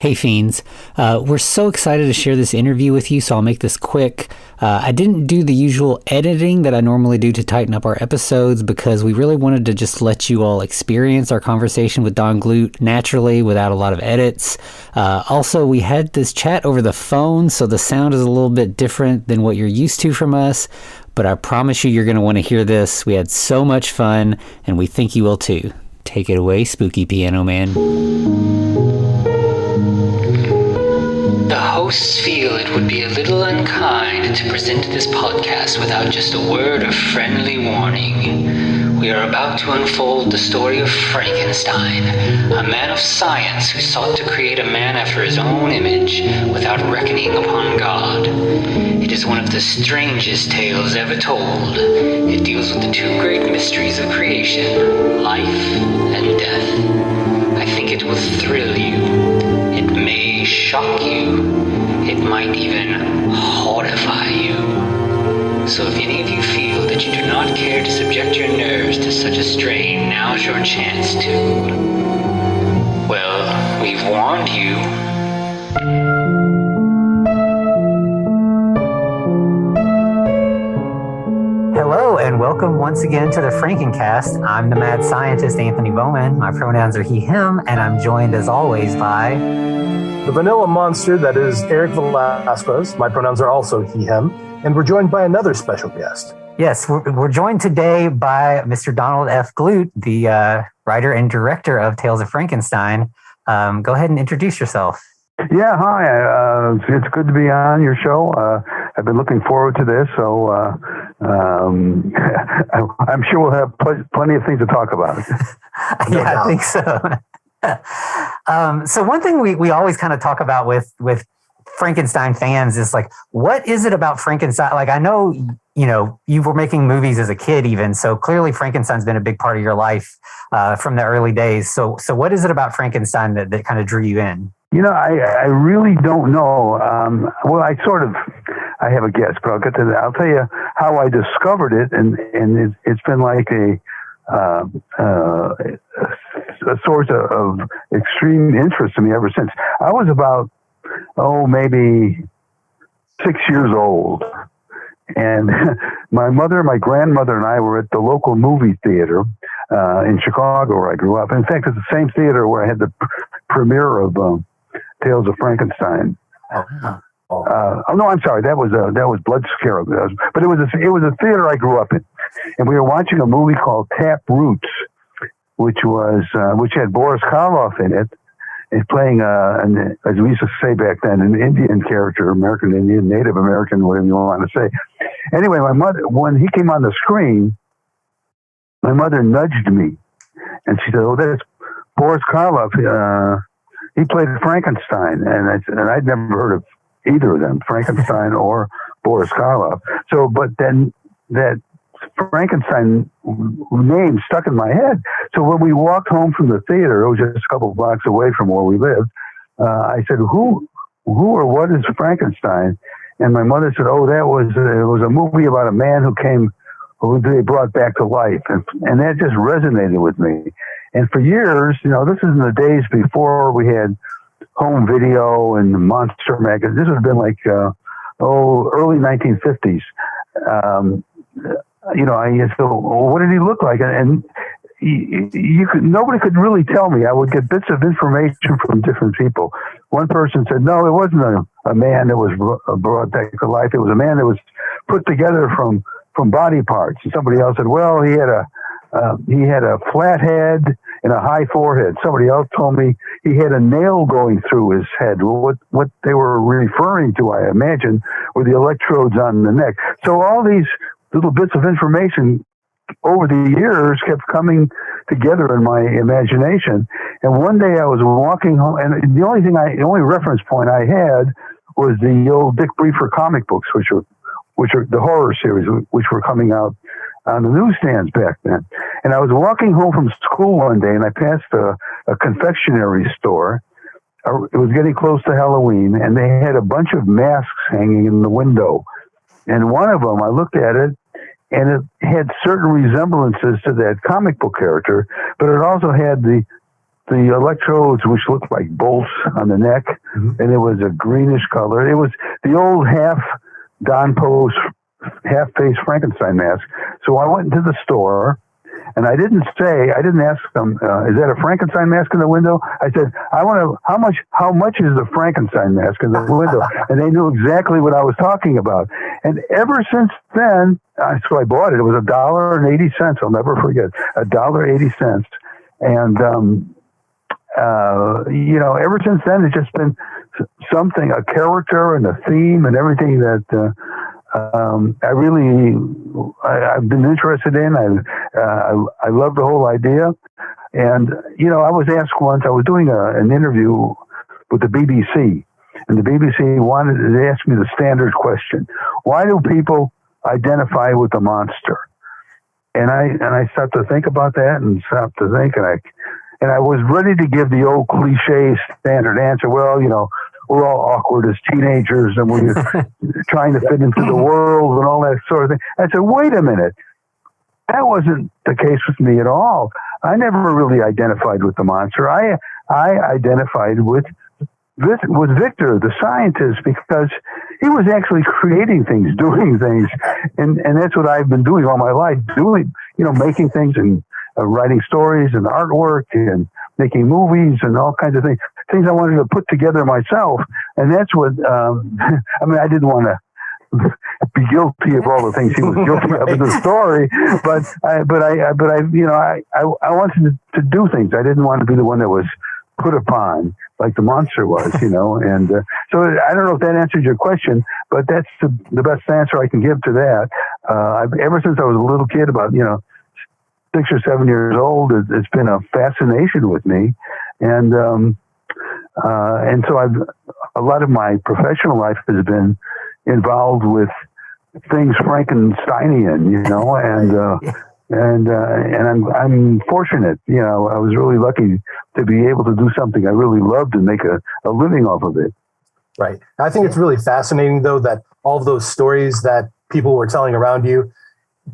Hey Fiends, we're so excited to share this interview with you, so I'll make this quick. I didn't do the usual editing that I normally do to tighten up our episodes because we really wanted to just let you all experience our conversation with Don Glut naturally without a lot of edits. Also, we had this chat over the phone, so the sound is a little bit different than what you're used to from us, but I promise you're going to want to hear this. We had so much fun, and we think you will too. Take it away, Spooky Piano Man. The hosts feel it would be a little unkind to present this podcast without just a word of friendly warning. We are about to unfold the story of Frankenstein, a man of science who sought to create a man after his own image without reckoning upon God. It is one of the strangest tales ever told. It deals with the two great mysteries of creation, life and death. I think it will thrill you. It may shock you. It might even horrify you. So if any of you feel that you do not care to subject your nerves to such a strain, now's your chance to. Well, we've warned you. Hello and welcome once again to the Frankencast. I'm the mad scientist Anthony Bowman. My pronouns are he, him, and I'm joined as always by the vanilla monster that is Eric Velazquez. My pronouns are also he, him, and we're joined by another special guest. Yes, we're joined today by Mr. Donald F. Glut, the writer and director of Tales of Frankenstein. Go ahead and introduce yourself. Yeah, hi. It's good to be on your show. I've been looking forward to this, so I'm sure we'll have plenty of things to talk about. Yeah, I think so. So one thing we always kind of talk about with Frankenstein fans is like, what is it about Frankenstein? Like, I know, you were making movies as a kid even, so clearly Frankenstein's been a big part of your life from the early days. So what is it about Frankenstein that kind of drew you in? I really don't know. Well, I have a guess, but I'll get to that. I'll tell you how I discovered it, and it's been like a source of extreme interest to me ever since. I was about, maybe 6 years old. And my mother, my grandmother, and I were at the local movie theater in Chicago where I grew up. In fact, it's the same theater where I had the premiere of Tales of Frankenstein. No, I'm sorry. That was Blood Scarab. But it was a theater I grew up in, and we were watching a movie called Tap Roots, which had Boris Karloff in it, and playing as we used to say back then, an Indian character, American Indian, Native American, whatever you want to say. Anyway, my mother, when he came on the screen, my mother nudged me, and she said, "Oh, that's Boris Karloff. He played Frankenstein," and I'd never heard of either of them, Frankenstein or Boris Karloff. So, but then that Frankenstein name stuck in my head. So when we walked home from the theater, it was just a couple of blocks away from where we lived. I said, "Who or what is Frankenstein?" And my mother said, "Oh, it was a movie about a man who they brought back to life," and that just resonated with me. And for years, this is in the days before we had home video and Monster magazine. This would have been like, early 1950s. I used to, what did he look like? And nobody could really tell me. I would get bits of information from different people. One person said, "No, it wasn't a man that was brought back to life. It was a man that was put together from body parts." And somebody else said, "Well, he had a flat head and a high forehead." Somebody else told me he had a nail going through his head. Well, what they were referring to, I imagine, were the electrodes on the neck. So all these little bits of information over the years kept coming together in my imagination. And one day I was walking home, and the only reference point I had was the old Dick Briefer comic books, which are the horror series, which were coming out on the newsstands back then. And I was walking home from school one day, and I passed a confectionery store. It was getting close to Halloween, and they had a bunch of masks hanging in the window. And one of them, I looked at it, and it had certain resemblances to that comic book character, but it also had the the electrodes, which looked like bolts on the neck, and it was a greenish color. It was the old Don Post half-face Frankenstein mask. So I went into the store, and I didn't ask them, is that a Frankenstein mask in the window? I said, how much is the Frankenstein mask in the window? And they knew exactly what I was talking about. And ever since then, so I bought it. It was $1.80. I'll never forget, $1.80. And, ever since then, it's just been something, a character and a theme and everything that I've been interested in. I love the whole idea. And, I was asked once, I was doing an interview with the BBC, and the BBC they asked me the standard question: why do people identify with the monster? And I stopped to think about that and stopped to think, and I was ready to give the old cliche standard answer. Well, we're all awkward as teenagers, and we're trying to fit into the world and all that sort of thing. I said, wait a minute. That wasn't the case with me at all. I never really identified with the monster. I identified with Victor, the scientist, because he was actually creating things, doing things. And that's what I've been doing all my life, making things and writing stories and artwork and making movies and all kinds of things I wanted to put together myself. And that's what, I didn't want to be guilty of all the things he was guilty of in the story, but I wanted to do things. I didn't want to be the one that was put upon like the monster was, and so I don't know if that answers your question, but that's the best answer I can give to that. Ever since I was a little kid, about 6 or 7 years old, it's been a fascination with me, and so a lot of my professional life has been involved with things Frankensteinian, and I'm fortunate. I was really lucky to be able to do something I really loved and make a living off of it. Right. I think it's really fascinating, though, that all of those stories that people were telling around you,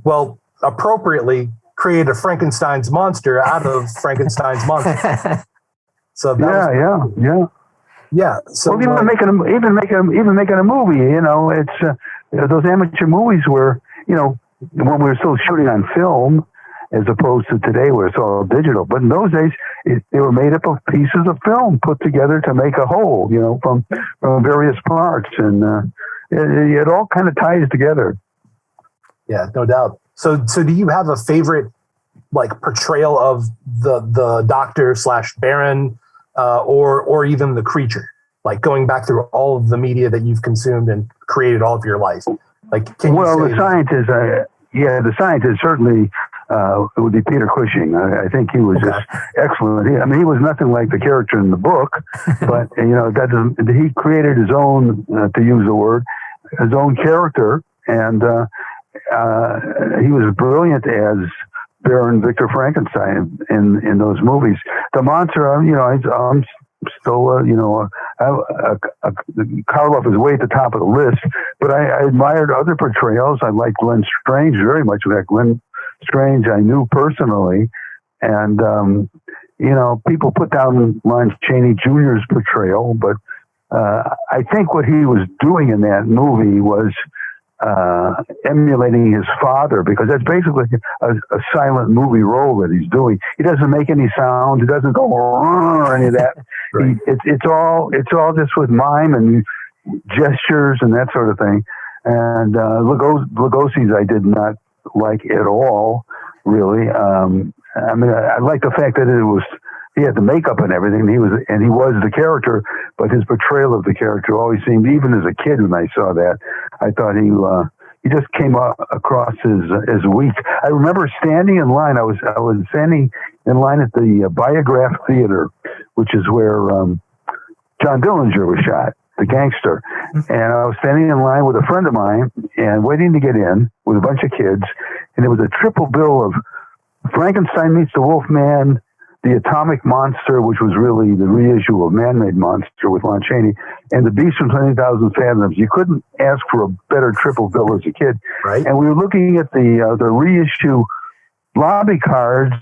well, appropriately created a Frankenstein's monster out of Frankenstein's monster. So yeah. So even making a movie, it's those amateur movies were, when we were still shooting on film, as opposed to today where it's all digital. But in those days, they were made up of pieces of film put together to make a whole, from various parts, and it all kind of ties together. Yeah, no doubt. So do you have a favorite portrayal of the doctor / Baron, or even the creature? Going back through all of the media that you've consumed and created all of your life. The scientist certainly it would be Peter Cushing. I think he was just excellent. He was nothing like the character in the book, but he created his own, to use the word, his own character, and he was brilliant as Baron Victor Frankenstein in those movies. The monster, I'm still, Karloff is way at the top of the list, but I admired other portrayals. I liked Glenn Strange very much. Glenn Strange I knew personally, and people put down Lon Chaney Jr.'s portrayal, but I think what he was doing in that movie was emulating his father, because that's basically a silent movie role that he's doing. He doesn't make any sound. He doesn't go or any of that. Right. It's all just with mime and gestures and that sort of thing. And Lugosi's I did not like at all, really. I like the fact that he had the makeup and everything. He was the character, but his portrayal of the character always seemed, even as a kid when I saw that, I thought he just came across as weak. I remember standing in line. I was standing in line at the Biograph Theater, which is where John Dillinger was shot, the gangster. And I was standing in line with a friend of mine and waiting to get in with a bunch of kids. And it was a triple bill of Frankenstein Meets the Wolfman, The Atomic Monster, which was really the reissue of Man-Made Monster with Lon Chaney, and The Beast from 20,000 Fathoms. You couldn't ask for a better triple bill as a kid. Right. And we were looking at the reissue lobby cards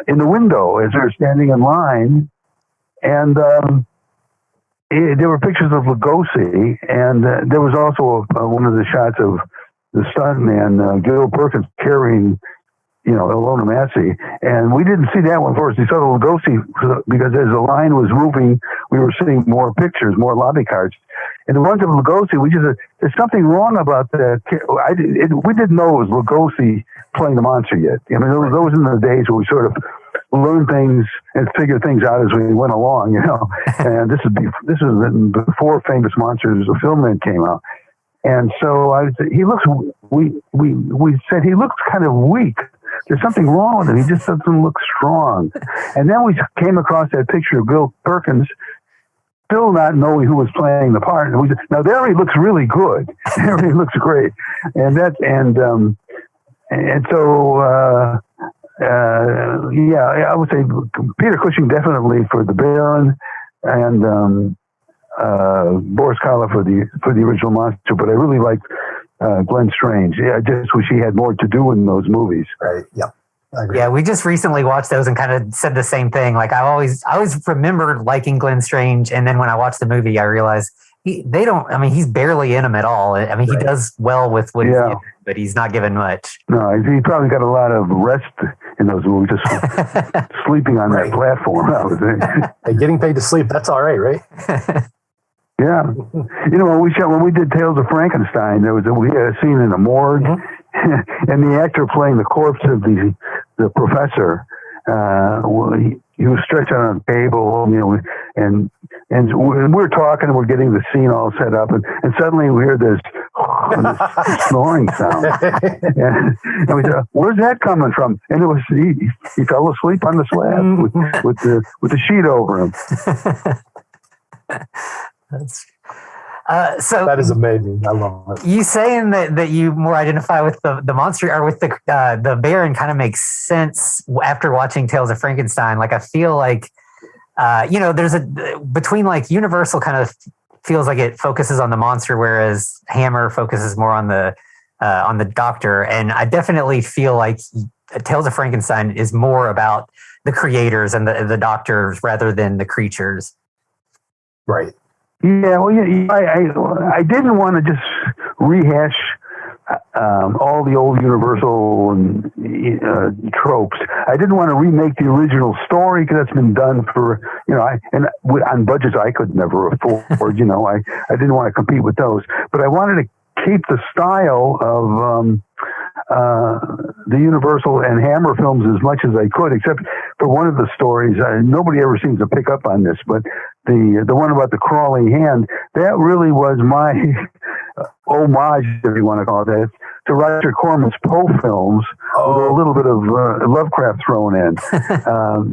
in the window as they're standing in line, and there were pictures of Lugosi, and there was also one of the shots of the stuntman, Gil Perkins, carrying, Ilona Massey. And we didn't see that one first. We saw the Lugosi because as the line was moving, we were seeing more pictures, more lobby cards. And the ones of Lugosi, we just said, there's something wrong about that. We didn't know it was Lugosi playing the monster yet. I mean, those in the days where we sort of learn things and figure things out as we went along, And this is before Famous Monsters, the film then came out. And so he looks. We said he looks kind of weak. There's something wrong with him. He just doesn't look strong. And then we came across that picture of Gil Perkins, still not knowing who was playing the part. And we said, now there he looks really good. There he looks great. And so. I would say Peter Cushing definitely for the Baron, and Boris Karloff for the original monster. But I really liked Glenn Strange. Yeah, I just wish he had more to do in those movies. Right. Yeah. I agree. Yeah, we just recently watched those and kind of said the same thing. Like I always remembered liking Glenn Strange, and then when I watched the movie, I realized he's barely in them at all. I mean, he does well with what he's in, but he's not given much. No, he probably got a lot of rest in those movies, just sleeping on that platform. Hey, getting paid to sleep, that's all right? Yeah. When we did Tales of Frankenstein, we had a scene in the morgue, and the actor playing the corpse of the professor, he was stretched out on a table, and we're talking and we're getting the scene all set up, and suddenly we hear this snoring sound. And we said, "Where's that coming from?" And it was he fell asleep on the slab with the sheet over him. So that is amazing. I love it. You saying that you more identify with the monster or with the Baron kind of makes sense after watching Tales of Frankenstein. Like I feel like there's between like Universal kind of feels like it focuses on the monster, whereas Hammer focuses more on the doctor. And I definitely feel like Tales of Frankenstein is more about the creators and the doctors rather than the creatures. Right. Yeah, well, I didn't want to just rehash all the old Universal tropes. I didn't want to remake the original story because that's been done for, on budgets I could never afford. I didn't want to compete with those, but I wanted to keep the style of the Universal and Hammer films as much as I could, except for one of the stories. Nobody ever seems to pick up on this, but the one about the crawling hand, that really was my homage, if you want to call it that, to Roger Corman's Poe films, with a little bit of Lovecraft thrown in.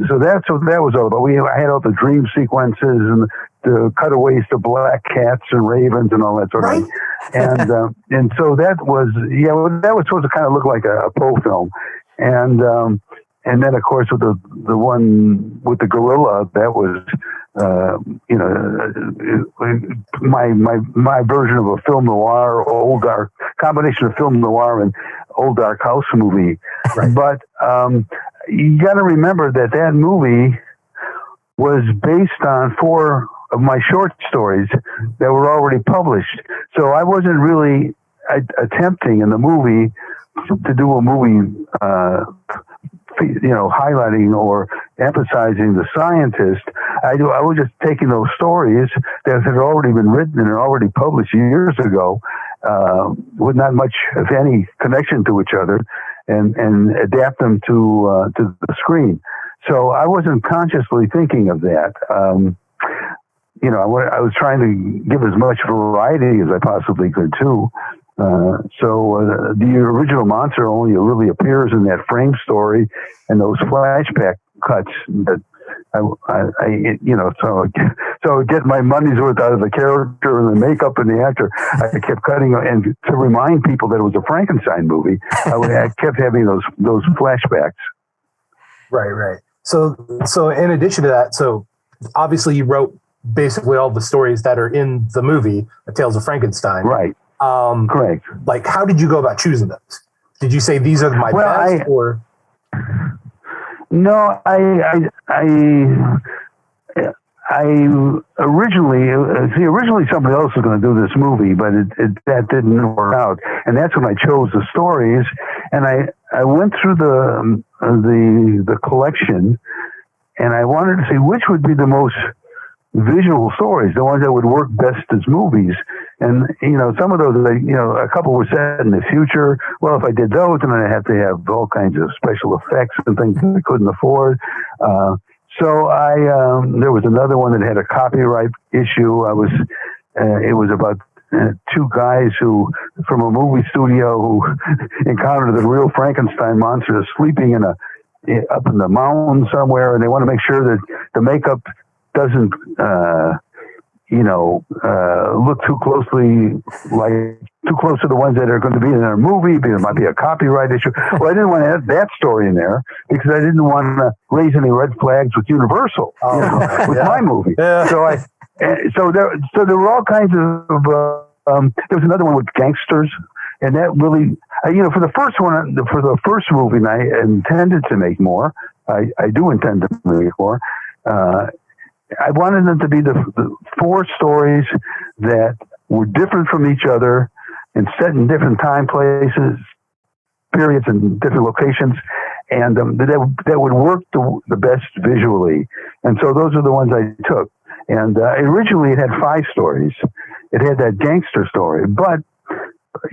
So that's what that was all about. I had all the dream sequences and the cutaways to black cats and ravens and all that sort of thing. And so that was supposed to kind of look like a Poe film. And then of course with the one with the gorilla, that was my version of a film noir, old dark combination of film noir and old dark house movie. Right. But you got to remember that movie was based on 4 of my short stories that were already published. So I wasn't really attempting in the movie to do a movie, highlighting or emphasizing the scientist. I was just taking those stories that had already been written and already published years ago, with not much, if any, connection to each other, and adapt them to the screen. So I wasn't consciously thinking of that. I was trying to give as much variety as I possibly could too. So the original monster only really appears in that frame story and those flashback cuts that so get my money's worth out of the character and the makeup and the actor. I kept cutting, and to remind people that it was a Frankenstein movie, I kept having those flashbacks. Right. So in addition to that, so obviously you wrote basically all the stories that are in the movie, The Tales of Frankenstein. Right. Correct. Like, how did you go about choosing those? Did you say these are my best, or? No, I originally somebody else was going to do this movie, but that didn't work out, and that's when I chose the stories, and I went through the collection, and I wanted to see which would be the most visual stories, the ones that would work best as movies. And, some of those, a couple were set in the future. Well, if I did those, then I'd have to have all kinds of special effects and things I couldn't afford. So there was another one that had a copyright issue. It was about two guys from a movie studio who encountered the real Frankenstein monster sleeping up in the mountains somewhere, and they want to make sure that the makeup doesn't, look too close to the ones that are going to be in their movie, because there might be a copyright issue. Well, I didn't want to add that story in there because I didn't want to raise any red flags with Universal with my movie. Yeah. So there were all kinds of. There was another one with gangsters, and that really, for the first one, for the first movie, and I intended to make more. I do intend to make more. I wanted them to be the four stories that were different from each other and set in different time, places, periods, and different locations, and that would work the best visually. And so those are the ones I took. And originally it had 5 stories. It had that gangster story, but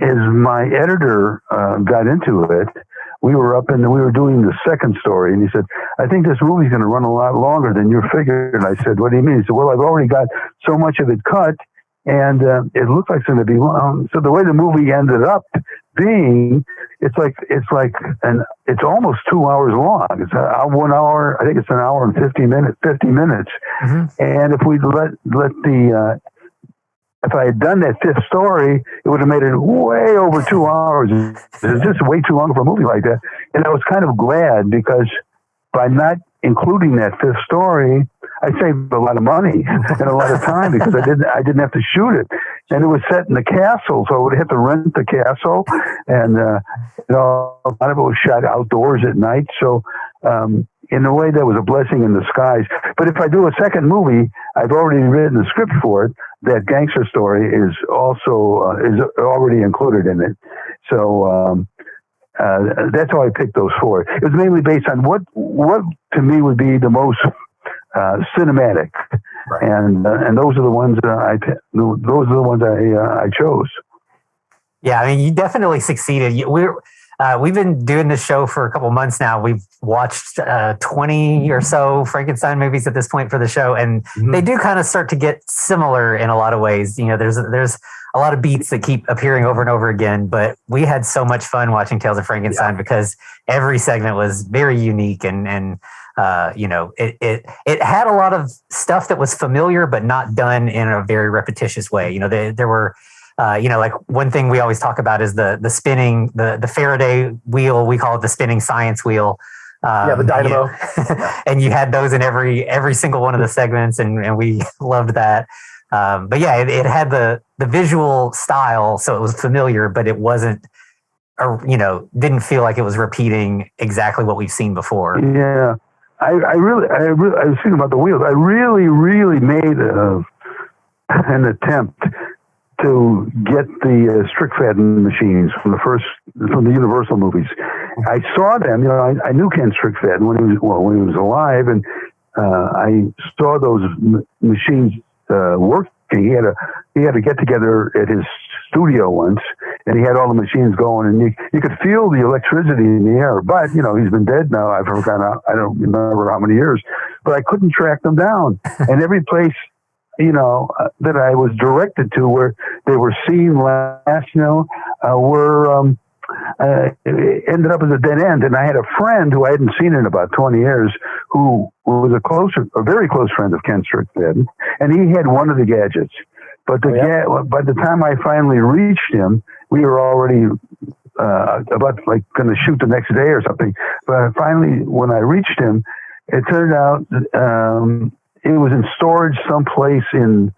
as my editor got into it, we were doing the second story, and he said, I think this movie's going to run a lot longer than you figured. And I said, what do you mean? He said, well, I've already got so much of it cut, and it looks like it's going to be long. So the way the movie ended up being, it's almost 2 hours long. It's 1 hour. I think it's an hour and 50 minutes. Mm-hmm. And if we if I had done that 5th story, it would have made it way over 2 hours. It's just way too long for a movie like that. And I was kind of glad, because by not including that 5th story, I saved a lot of money and a lot of time, because I didn't have to shoot it. And it was set in the castle, so I would have to rent the castle. And, a lot of it was shot outdoors at night. So, in a way, that was a blessing in disguise. But if I do a second movie, I've already written the script for it. That gangster story is also is already included in it. So that's how I picked those 4. It was mainly based on what to me would be the most cinematic, right. And those are the ones I chose. Yeah, I mean, you definitely succeeded. We've been doing this show for a couple months now. We've watched 20 or so Frankenstein movies at this point for the show, and they do kind of start to get similar in a lot of ways. There's a lot of beats that keep appearing over and over again, but we had so much fun watching Tales of Frankenstein because every segment was very unique, and it had a lot of stuff that was familiar but not done in a very repetitious way. There were. Like one thing we always talk about is the spinning, the Faraday wheel. We call it the spinning science wheel. The dynamo. And you had those in every single one of the segments, and we loved that. But yeah, it had the visual style, so it was familiar, but it wasn't, didn't feel like it was repeating exactly what we've seen before. Yeah, I was thinking about the wheels. I really made an attempt to get the Strickfaden machines from the Universal movies. I saw them. I knew Ken Strickfaden when he was alive, and I saw those machines working. He had a get together at his studio once, and he had all the machines going, and you could feel the electricity in the air. But he's been dead now. I don't remember how many years, but I couldn't track them down. And every place that I was directed to where they were seen last, ended up as a dead end. And I had a friend who I hadn't seen in about 20 years who was a very close friend of Ken Strickfaden, and he had one of the gadgets. But by the time I finally reached him, we were already about going to shoot the next day or something. But finally, when I reached him, it turned out it was in storage someplace in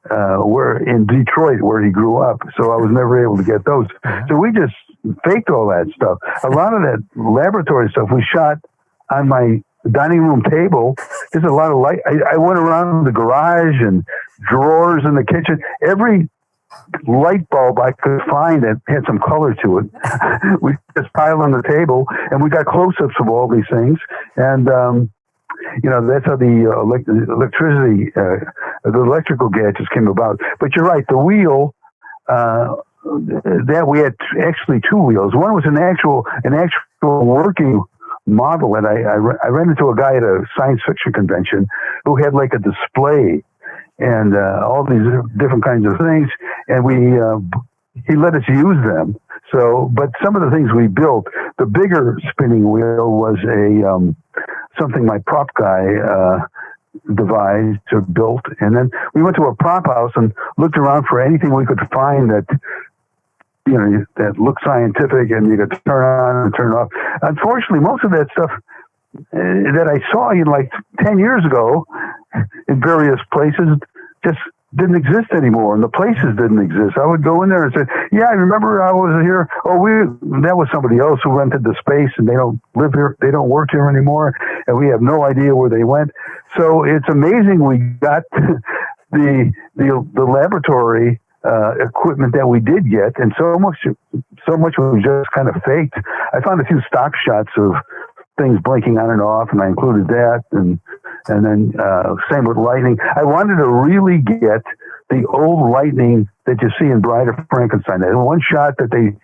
Detroit where he grew up. So I was never able to get those. So we just faked all that stuff. A lot of that laboratory stuff we shot on my dining room table, there's a lot of light. I went around the garage and drawers in the kitchen. Every light bulb I could find that had some color to it, we just piled on the table, and we got close-ups of all these things. And that's how the electricity, the electrical gadgets came about. But you're right, the wheel. That we had actually two wheels. One was an actual working model, and I ran into a guy at a science fiction convention who had like a display and all these different kinds of things, and he let us use them. So, but some of the things we built, the bigger spinning wheel was something my prop guy devised or built, and then we went to a prop house and looked around for anything we could find that that looked scientific and you could turn on and turn off. Unfortunately, most of that stuff that I saw like 10 years ago in various places just didn't exist anymore, and the places didn't exist. I would go in there and say, "Yeah, I remember I was here. Oh, that was somebody else who rented the space, and they don't live here. They don't work here anymore, and we have no idea where they went." So it's amazing we got the laboratory equipment that we did get, and so much was just kind of faked. I found a few stock shots of things blinking on and off, and I included that, and then same with lightning. I wanted to really get the old lightning that you see in Bride of Frankenstein. That one shot that they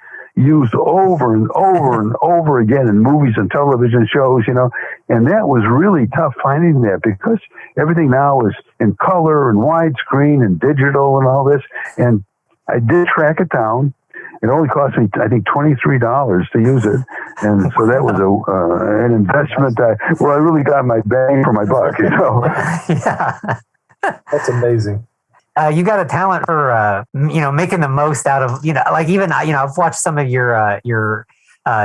used over and over and over again in movies and television shows, and that was really tough finding that because everything now is in color and widescreen and digital and all this. And I did track it down. It only cost me, I think, $23 to use it, and so that was an investment where I really got my bang for my buck. Yeah, that's amazing. You got a talent for making the most out of I've watched some of your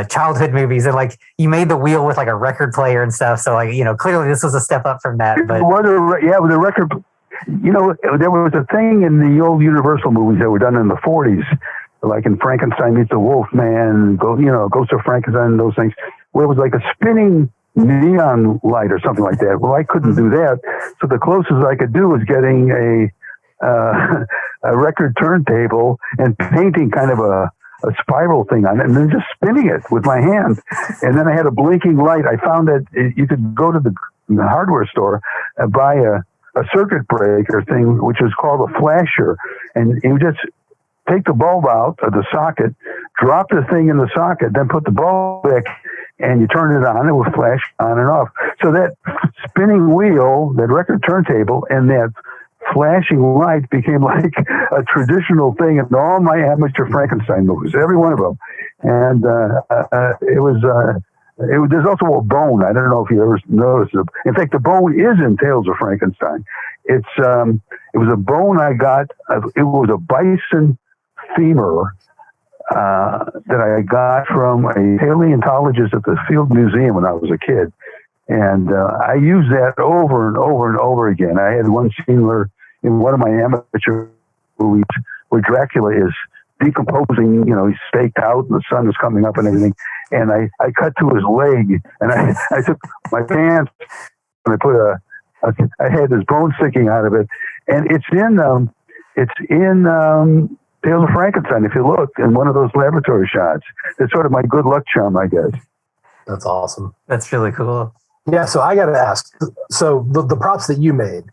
childhood movies, and like you made the wheel with like a record player and stuff. So clearly this was a step up from that. But with the record, there was a thing in the old Universal movies that were done in the 40s. Like in Frankenstein Meets the Wolfman, Ghost of Frankenstein, those things, where it was like a spinning neon light or something like that. Well, I couldn't do that, so the closest I could do was getting a record turntable and painting kind of a spiral thing on it, and then just spinning it with my hand. And then I had a blinking light. I found that you could go to the hardware store and buy a circuit breaker thing, which is called a flasher, and you just take the bulb out of the socket, drop the thing in the socket, then put the bulb back, and you turn it on. It will flash on and off. So that spinning wheel, that record turntable, and that flashing light became like a traditional thing in all my amateur Frankenstein movies, every one of them. And there's also a bone. I don't know if you ever noticed it. In fact, the bone is in Tales of Frankenstein. It was a bone I got. It was a bison femur that I got from a paleontologist at the Field Museum when I was a kid. And I used that over and over and over again. I had one scene where in one of my amateur movies where Dracula is decomposing, he's staked out and the sun is coming up and everything. And I cut to his leg, and I took my pants and I put I had this bone sticking out of it. And it's in Tales of Frankenstein, if you look, in one of those laboratory shots. It's sort of my good luck charm, I guess. That's awesome. That's really cool. Yeah, so I got to ask, so the props that you made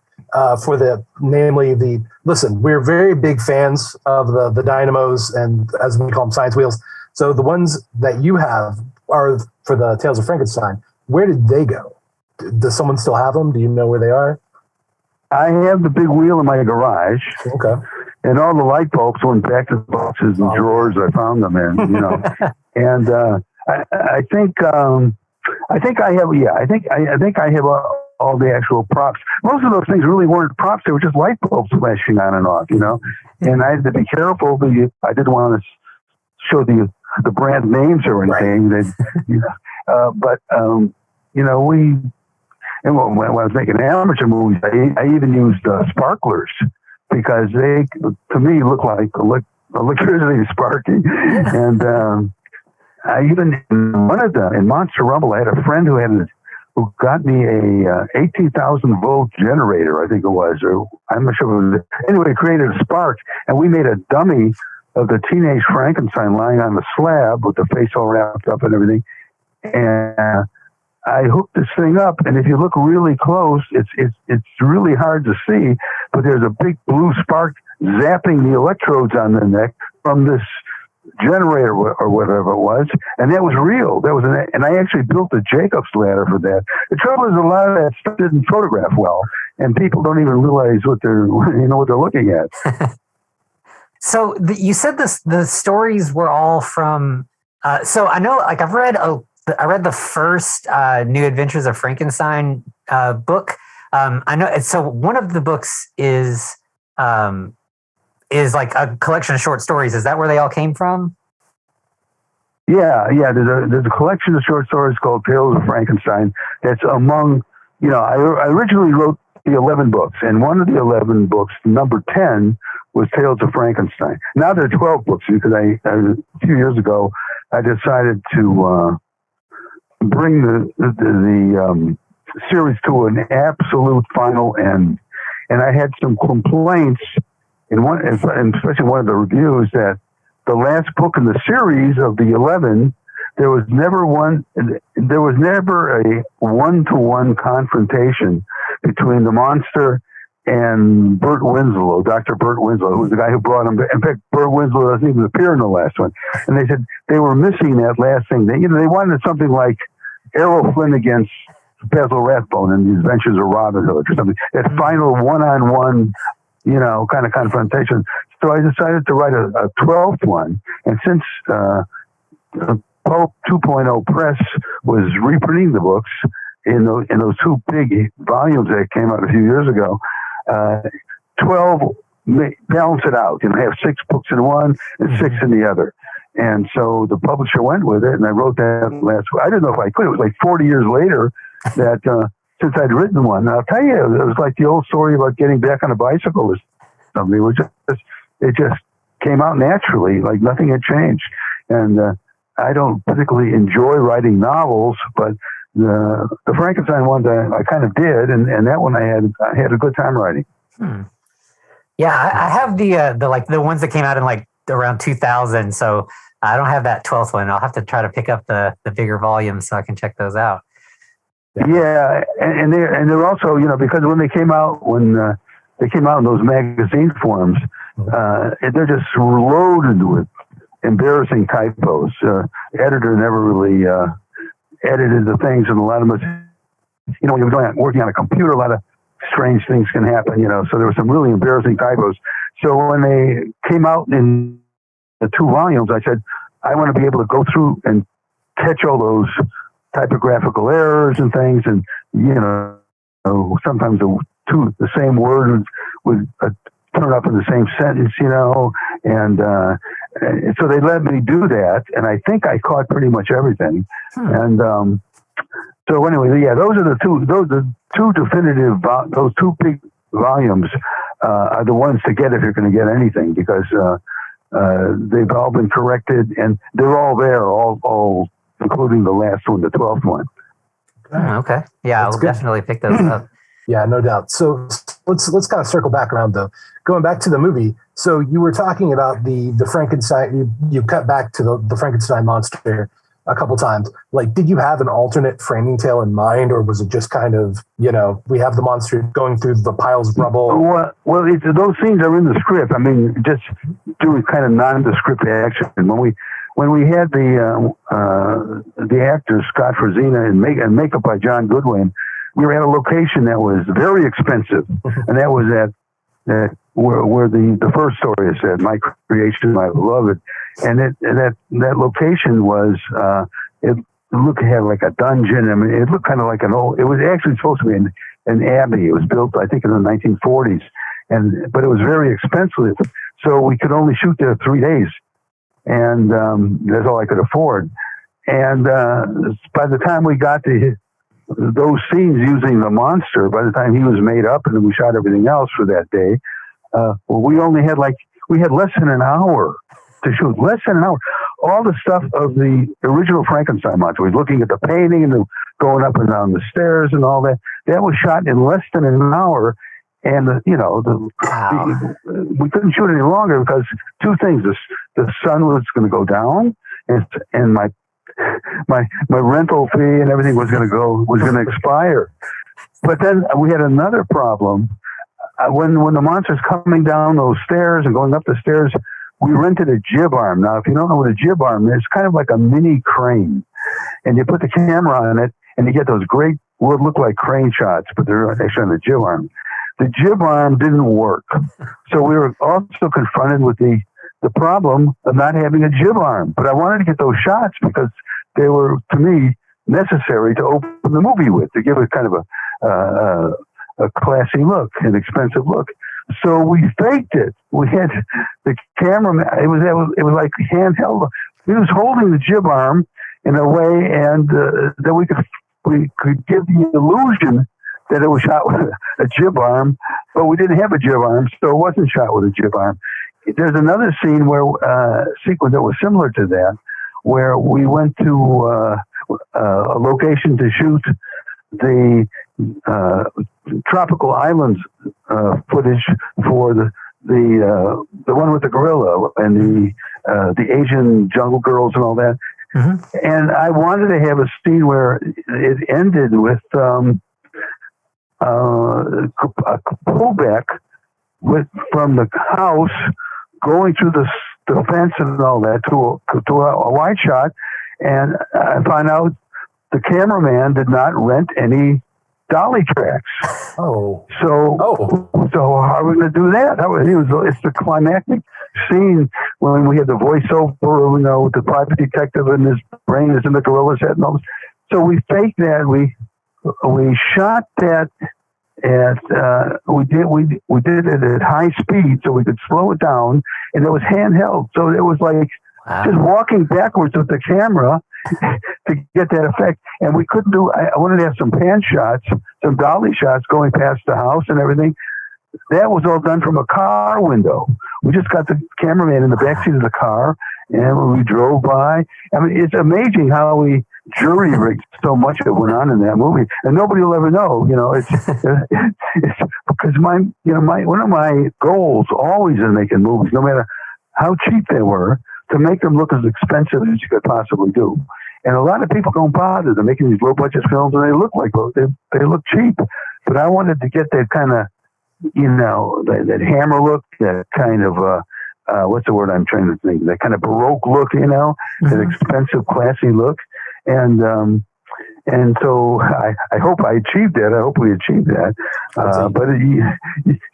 listen, we're very big fans of the dynamos and, as we call them, science wheels. So the ones that you have are for the Tales of Frankenstein. Where did they go? Does someone still have them? Do you know where they are? I have the big wheel in my garage. Okay. And all the light bulbs went back to the boxes and drawers I found them in, And I think I have all the actual props. Most of those things really weren't props; they were just light bulbs flashing on and off, And I had to be careful. I didn't want to show the brand names or anything. Right. When I was making amateur movies, I even used sparklers, because they, to me, look like electricity sparking. And I even, in Monster Rumble, I had a friend who had who got me a 18,000 volt generator, I think it was, or I'm not sure it was. Anyway, it created a spark, and we made a dummy of the teenage Frankenstein lying on the slab with the face all wrapped up and everything. And I hooked this thing up, and if you look really close, it's really hard to see, but there's a big blue spark zapping the electrodes on the neck from this generator or whatever it was, and that was real. And I actually built a Jacob's ladder for that. The trouble is, a lot of that stuff didn't photograph well, and people don't even realize what they're looking at. So you said the stories were all from. So I know, like I read the first New Adventures of Frankenstein book. I know. So one of the books is like a collection of short stories. Is that where they all came from? Yeah. There's a collection of short stories called Tales of Frankenstein. That's among, I originally wrote the 11 books, and one of the 11 books, number 10, was Tales of Frankenstein. Now there are 12 books because a few years ago I decided to bring the series to an absolute final end, and I had some complaints. And especially one of the reviews, that the last book in the series of the 11, there was never a one-to-one confrontation between the monster and Bert Winslow, Dr. Bert Winslow, who was the guy who brought him. In fact, Bert Winslow doesn't even appear in the last one. And they said they were missing that last thing. They wanted something like Errol Flynn against Basil Rathbone in The Adventures of Robin Hood or something. That final one-on-one, kind of confrontation. So I decided to write a 12th one. And since Pulp 2.0 Press was reprinting the books in those two big volumes that came out a few years ago, 12 balance it out. Have 6 books in one and 6 in the other. And so the publisher went with it, and I wrote that last. I didn't know if I could. It was like 40 years later that. Since I'd written one, I'll tell you, it was like the old story about getting back on a bicycle or something. It just came out naturally, like nothing had changed. And I don't particularly enjoy writing novels, but the Frankenstein one I kind of did, and that one I had a good time writing. Yeah, I have the ones that came out in like around 2000, so I don't have that 12th one. I'll have to try to pick up the bigger volumes so I can check those out. Yeah, and they're also, because when they came out in those magazine forms, they're just loaded with embarrassing typos. Editor never really edited the things, and a lot of them, when you're working on a computer, a lot of strange things can happen. So there were some really embarrassing typos. So when they came out in the 2 volumes, I said, I want to be able to go through and catch all those typographical errors and things, and sometimes the same word would turn up in the same sentence, and so they let me do that, and I think I caught pretty much everything. And so anyway, yeah, those are the two definitive, those 2 big volumes are the ones to get if you're going to get anything, because they've all been corrected, and they're all there, all including the last one, the 12th one. Okay. Yeah, I'll definitely pick those up. Yeah, no doubt. So let's kind of circle back around, though. Going back to the movie, so you were talking about the Frankenstein, you cut back to the Frankenstein monster a couple times. Like, did you have an alternate framing tale in mind, or was it just kind of, we have the monster going through the piles of rubble? Well, those scenes are in the script. I mean, just doing kind of nondescript action. When we had the actor Scott Frazina and makeup by John Goodwin, we were at a location that was very expensive, and that was where the first story is said, My Creation, My Beloved, and that location was it had like a dungeon. I mean, it looked kind of like an old. It was actually supposed to be an abbey. It was built, I think, in the 1940s, but it was very expensive, so we could only shoot there 3 days. And that's all I could afford. And by the time we got to those scenes using the monster, by the time he was made up and then we shot everything else for that day, we only had we had less than an hour to shoot. Less than an hour. all the stuff of the original Frankenstein monster. We're looking at the painting and going up and down the stairs and all that. That was shot in less than an hour. And, we couldn't shoot any longer because two things. The sun was going to go down and my rental fee and everything was going to expire. But then we had another problem. When the monster's coming down those stairs and going up the stairs, we rented a jib arm. Now, if you don't know what a jib arm is, it's kind of like a mini crane. And you put the camera on it and you get those great, what look like crane shots, but they're actually on the jib arm. The jib arm didn't work. So we were also confronted with the problem of not having a jib arm. But I wanted to get those shots because they were, to me, necessary to open the movie with, to give it kind of a classy look, an expensive look. So we faked it. We had the cameraman, it was like handheld. He was holding the jib arm in a way, and that we could give the illusion that it was shot with a jib arm, but we didn't have a jib arm, so it wasn't shot with a jib arm. There's another scene sequence that was similar to that, where we went to a location to shoot the tropical islands footage for the one with the gorilla and the Asian jungle girls and all that. Mm-hmm. And I wanted to have a scene where it ended with a pullback from the house going through the fence and all that to a wide shot. And I found out the cameraman did not rent any dolly tracks. Oh. So how are we going to do that? It's the climactic scene when we had the voiceover, the private detective and his brain is in the gorilla's head and all this. So we faked that. We shot that we did it at high speed so we could slow it down, and it was handheld. So it was like just walking backwards with the camera to get that effect. And we couldn't I wanted to have some pan shots, some dolly shots going past the house and everything. That was all done from a car window. We just got the cameraman in the backseat of the car, and when we drove by, I mean, it's amazing how we jury rigged so much that went on in that movie, and nobody will ever know. It's because one of my goals always in making movies, no matter how cheap they were, to make them look as expensive as you could possibly do. And a lot of people don't bother. They're making these low budget films, and they look like they look cheap. But I wanted to get that kind of that hammer look, that kind of what's the word I'm trying to think? That kind of Baroque look, mm-hmm. That expensive, classy look. And so I hope I achieved that. I hope we achieved that. But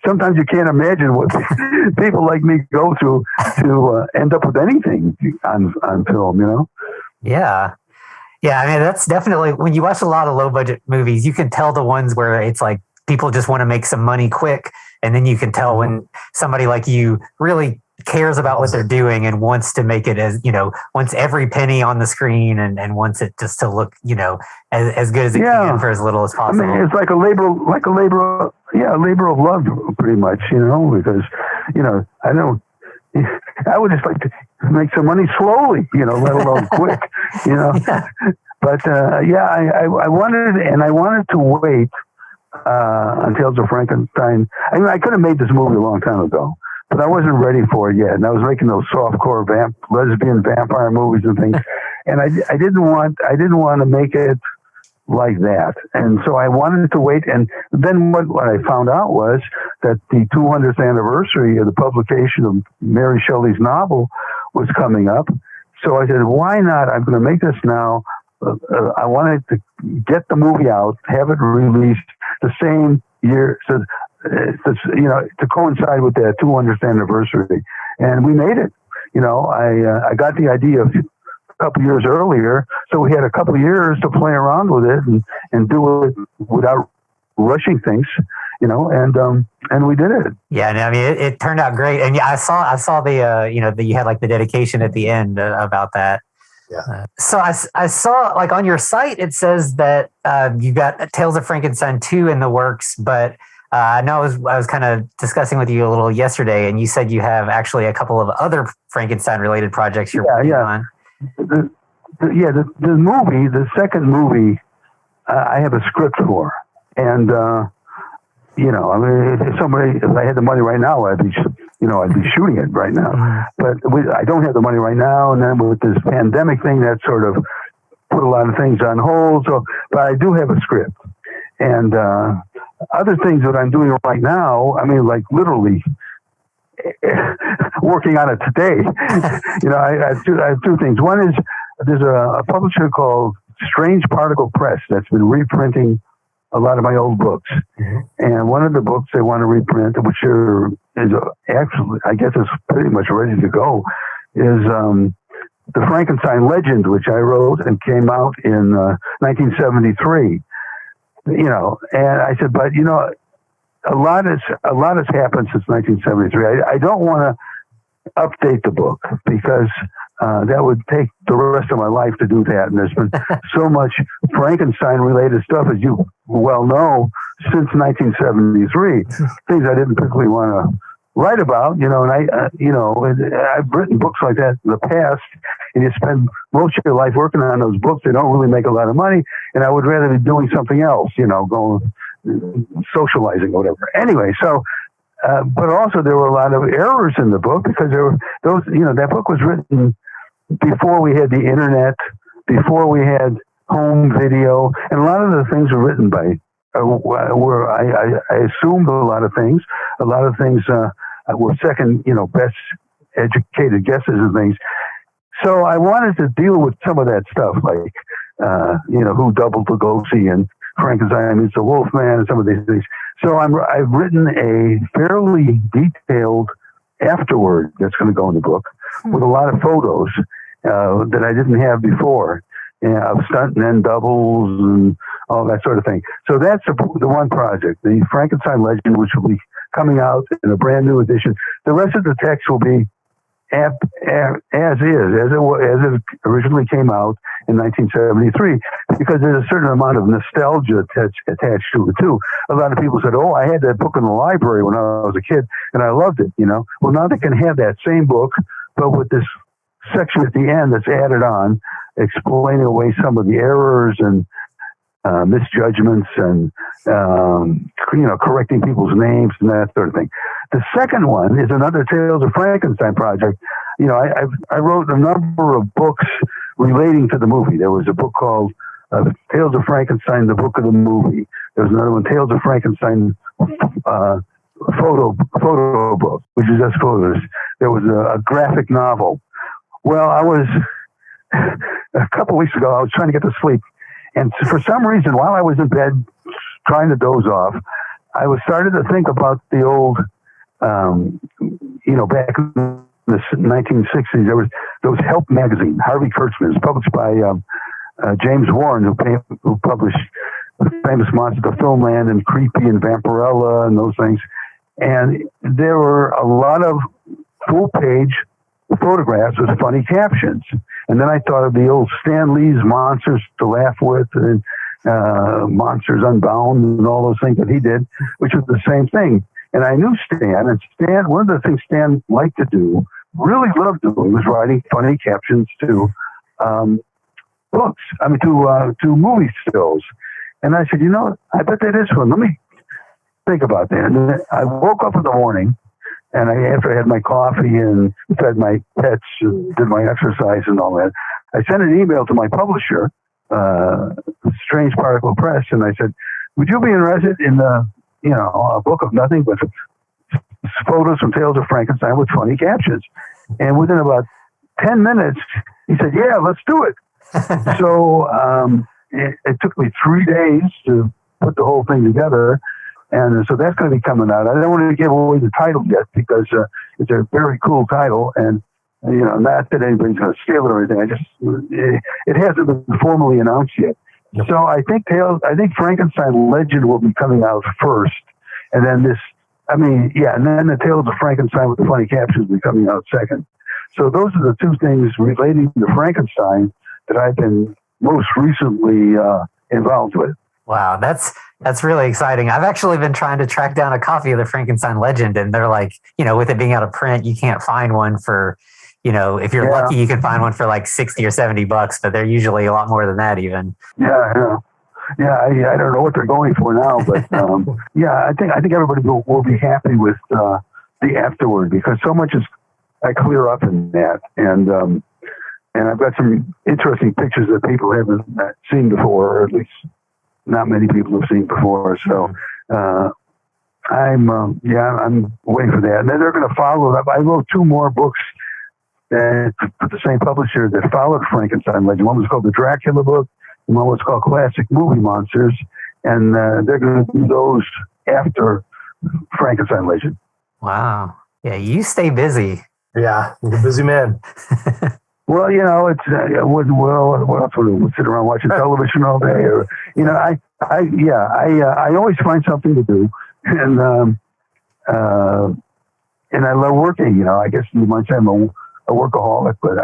sometimes you can't imagine what people like me go through to end up with anything on film, Yeah. Yeah. I mean, that's definitely, when you watch a lot of low budget movies, you can tell the ones where it's like people just want to make some money quick. And then you can tell when somebody like you really cares about what they're doing and wants to make it as, wants every penny on the screen and wants it just to look, as good as it can for as little as possible. I mean, it's like a labor of love, pretty much, because, I would just like to make some money slowly, let alone quick, Yeah. But, I wanted to wait on Tales of Frankenstein. I mean, I could have made this movie a long time ago, but I wasn't ready for it yet. And I was making those softcore lesbian vampire movies and things. And I didn't want to make it like that. And so I wanted to wait. And then what I found out was that the 200th anniversary of the publication of Mary Shelley's novel was coming up. So I said, why not? I'm going to make this now. I wanted to get the movie out, have it released the same year, so to coincide with that 200th anniversary. And we made it. I got the idea a couple years earlier, so we had a couple of years to play around with it and do it without rushing things, and we did it. Yeah, I mean, it turned out great. And I saw the that you had like the dedication at the end about that. Yeah. So I saw, like, on your site, it says that you got Tales of Frankenstein 2 in the works, but I know I was kind of discussing with you a little yesterday, and you said you have actually a couple of other Frankenstein related projects you're working on. the movie, the second movie, I have a script for, and you know, I mean, if I had the money right now, I'd be shooting it right now. But I don't have the money right now, and then with this pandemic thing, that sort of put a lot of things on hold. So, but I do have a script, and other things that I'm doing right now. I mean, like literally working on it today. You know, I have two things. One is there's a publisher called Strange Particle Press that's been reprinting a lot of my old books. And one of the books they want to reprint, which is actually, I guess it's pretty much ready to go, is the Frankenstein Legend, which I wrote and came out in 1973. You know, and I said, but you know, a lot has happened since 1973. I don't want to update the book because that would take the rest of my life to do that. And there's been so much Frankenstein-related stuff, as you well know, since 1973. Things I didn't particularly want to write about, you know. And I've written books like that in the past. And you spend most of your life working on those books. They don't really make a lot of money. And I would rather be doing something else, you know, going socializing or whatever. Anyway, so. But also there were a lot of errors in the book because there were those, you know, that book was written before we had the internet, before we had home video, and a lot of the things were written by, I assumed a lot of things were second, you know, best educated guesses and things. So I wanted to deal with some of that stuff, like, you know, who doubled Lugosi and Frankenstein meets the Wolfman and some of these things. So I've written a fairly detailed afterword that's going to go in the book with a lot of photos that I didn't have before, of stuntmen, doubles, and all that sort of thing. So that's the one project, the Frankenstein Legend, which will be coming out in a brand new edition. The rest of the text will be as it originally came out in 1973, because there's a certain amount of nostalgia attached to it too. A lot of people said, "Oh, I had that book in the library when I was a kid, and I loved it." You know, well, now they can have that same book, but with this section at the end that's added on, explaining away some of the errors and misjudgments and you know, correcting people's names and that sort of thing. The second one is another Tales of Frankenstein project. You know, I wrote a number of books relating to the movie. There was a book called Tales of Frankenstein, the book of the movie. There was another one, Tales of Frankenstein photo book, which is just photos. There was a graphic novel. Well, I was a couple of weeks ago, I was trying to get to sleep. And for some reason, while I was in bed trying to doze off, I was starting to think about the old, you know, back in the 1960s, there was Help magazine, Harvey Kurtzman, published by James Warren, who published the famous Monsters of Filmland and Creepy and Vampirella and those things. And there were a lot of full-page photographs with funny captions. And then I thought of the old Stan Lee's Monsters to Laugh With and Monsters Unbound and all those things that he did, which was the same thing. And I knew Stan, and Stan, one of the things Stan liked to do, really loved doing, was writing funny captions to books, to movie stills. And I said, you know, I bet that is one. Let me think about that. And I woke up in the morning, and after I had my coffee and fed my pets, and did my exercise and all that, I sent an email to my publisher, Strange Particle Press, and I said, would you be interested in a book of nothing but photos from Tales of Frankenstein with funny captions? And within about 10 minutes, he said, yeah, let's do it. So it took me 3 days to put the whole thing together. And so that's going to be coming out. I don't want to give away the title yet because it's a very cool title. And, you know, not that anybody's going to steal it or anything. It hasn't been formally announced yet. Yep. So I think Frankenstein Legend will be coming out first. And then and then the Tales of Frankenstein with the funny captions will be coming out second. So those are the two things relating to Frankenstein that I've been most recently involved with. Wow, that's really exciting. I've actually been trying to track down a copy of the Frankenstein Legend, and they're like, you know, with it being out of print, you can't find one for if you're lucky, you can find one for like 60 or $70, but they're usually a lot more than that even. Yeah, I don't know what they're going for now, but I think everybody will be happy with the afterward, because so much is I clear up in that, and I've got some interesting pictures that people haven't seen before, or at least not many people have seen before. So I'm waiting for that, and then they're going to follow up. I wrote 2 more books for the same publisher that followed Frankenstein Legend. One was called the Dracula Book. One was called Classic Movie Monsters, and they're going to do those after Frankenstein Legend. Wow. Yeah, you stay busy. Yeah, you're a busy man. Well, it's what else would we sit around watching television all day? Or I always find something to do, and I love working. I guess you might say I'm a workaholic, but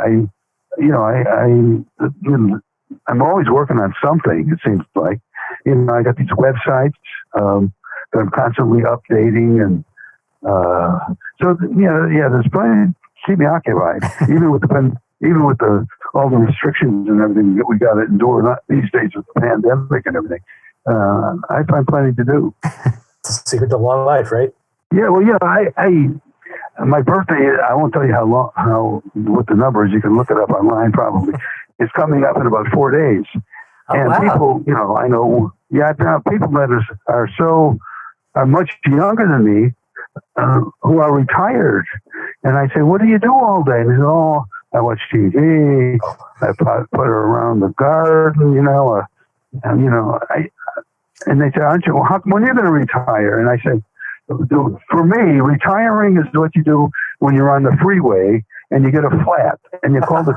I'm always working on something, it seems like. I got these websites that I'm constantly updating, and there's plenty to keep me occupied, even with all the restrictions and everything that we got to endure these days with the pandemic and everything. I find plenty to do. It's a secret to long life, right? Yeah, well, my birthday, I won't tell you what the number is. You can look it up online probably. It's coming up in about 4 days. And people, I know, people that are much younger than me, who are retired. And I say, what do you do all day? And they say, I watch TV. I put her around the garden, and they say, aren't you, when are you going to retire? And I say, for me, retiring is what you do when you're on the freeway and you get a flat and you call the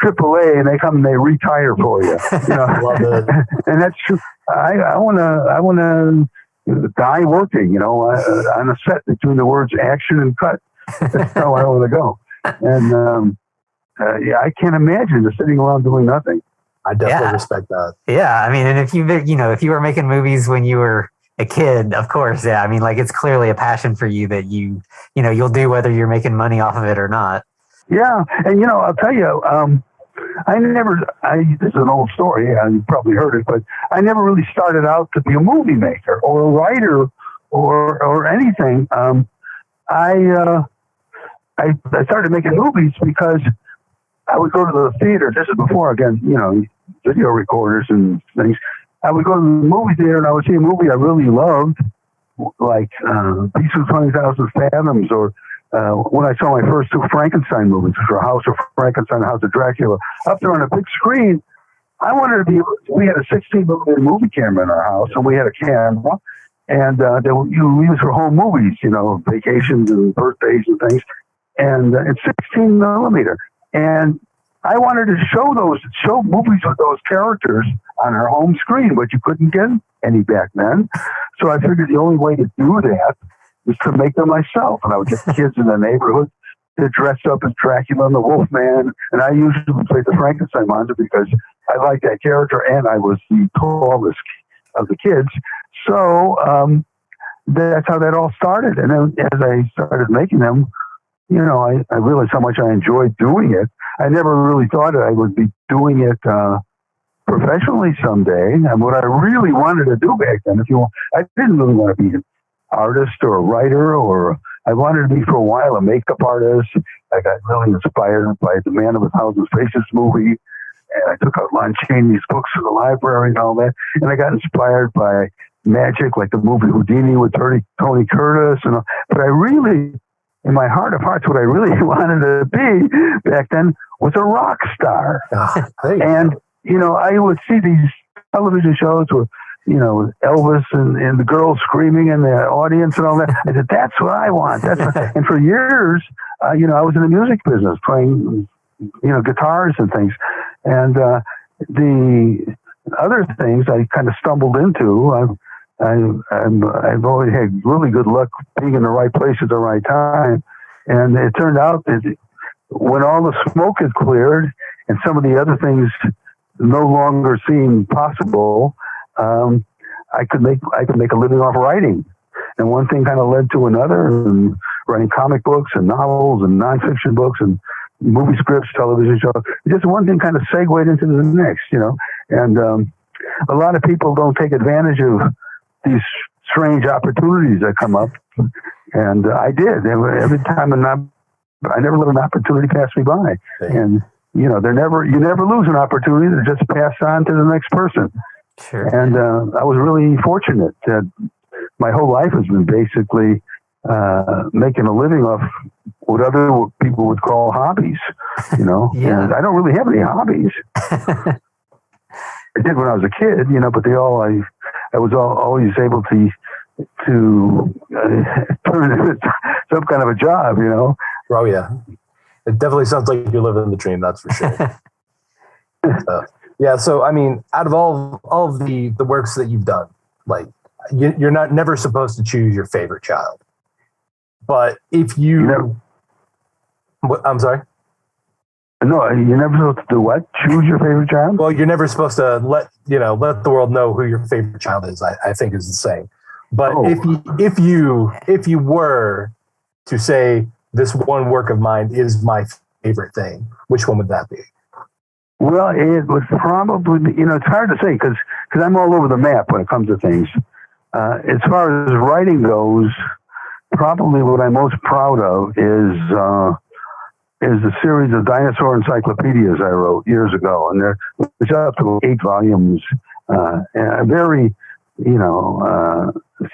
AAA and they come and they retire for you. Love it. And that's true. I want to die working, on a set between the words action and cut. That's how I want to go. And I can't imagine just sitting around doing nothing. I definitely respect that. Yeah, I mean, and if you were making movies when you were a kid, of course, yeah. I mean, like, it's clearly a passion for you that you'll do whether you're making money off of it or not. Yeah, and I'll tell you, this is an old story, you probably heard it, but I never really started out to be a movie maker or a writer or anything. I started making movies because I would go to the theater. This is before, again, video recorders and things. I would go to the movie theater and I would see a movie I really loved, like Beast of 20,000 Fathoms, or when I saw my first 2 Frankenstein movies, which were House of Frankenstein and House of Dracula, up there on a big screen. I wanted to we had a 16mm movie camera in our house, and we had a camera, and we used for home movies, vacations and birthdays and things, and it's 16mm. And I wanted to show movies with those characters on our home screen, but you couldn't get any back then. So I figured the only way to do that was to make them myself. And I would get kids in the neighborhood to dress up as Dracula and the Wolfman. And I usually played the Frankenstein monster because I liked that character and I was the tallest of the kids. So that's how that all started. And then as I started making them, I realized how much I enjoyed doing it. I never really thought that I would be doing it professionally someday. And what I really wanted to do back then, I didn't really want to be an artist or a writer, or I wanted to be for a while a makeup artist. I got really inspired by the Man of a Thousand Faces movie, and I took out Lon Chaney's books from the library and all that. And I got inspired by magic, like the movie Houdini with Tony Curtis. But I really, in my heart of hearts, what I really wanted to be back then was a rock star. And, I would see these television shows where, Elvis and the girls screaming in the audience and all that. I said, that's what I want. And for years, I was in the music business playing, guitars and things. And the other things I kind of stumbled into. I've always had really good luck being in the right place at the right time. And it turned out that when all the smoke had cleared and some of the other things no longer seemed possible, I could make a living off writing. And one thing kind of led to another, and writing comic books and novels and nonfiction books. And movie scripts, television show. Just one thing kind of segued into the next, and a lot of people don't take advantage of these strange opportunities that come up, and I did. Every time I never let an opportunity pass me by, and you never lose an opportunity to just pass on to the next person. Sure. And I was really fortunate that my whole life has been basically making a living off what other people would call hobbies, Yeah. And I don't really have any hobbies. I did when I was a kid, but I was always able to turn it into some kind of a job, Oh yeah, it definitely sounds like you're living the dream. That's for sure. Yeah. So I mean, out of all of the works that you've done, like you're never supposed to choose your favorite child, but if you, I'm sorry. No, you're never supposed to do what? Choose your favorite child? Well, you're never supposed to let the world know who your favorite child is. I think is the saying. But if you were to say this one work of mine is my favorite thing, which one would that be? Well, it would probably be, it's hard to say because I'm all over the map when it comes to things. As far as writing goes, probably what I'm most proud of is the series of Dinosaur Encyclopedias I wrote years ago. And it's up to 8 volumes, and very,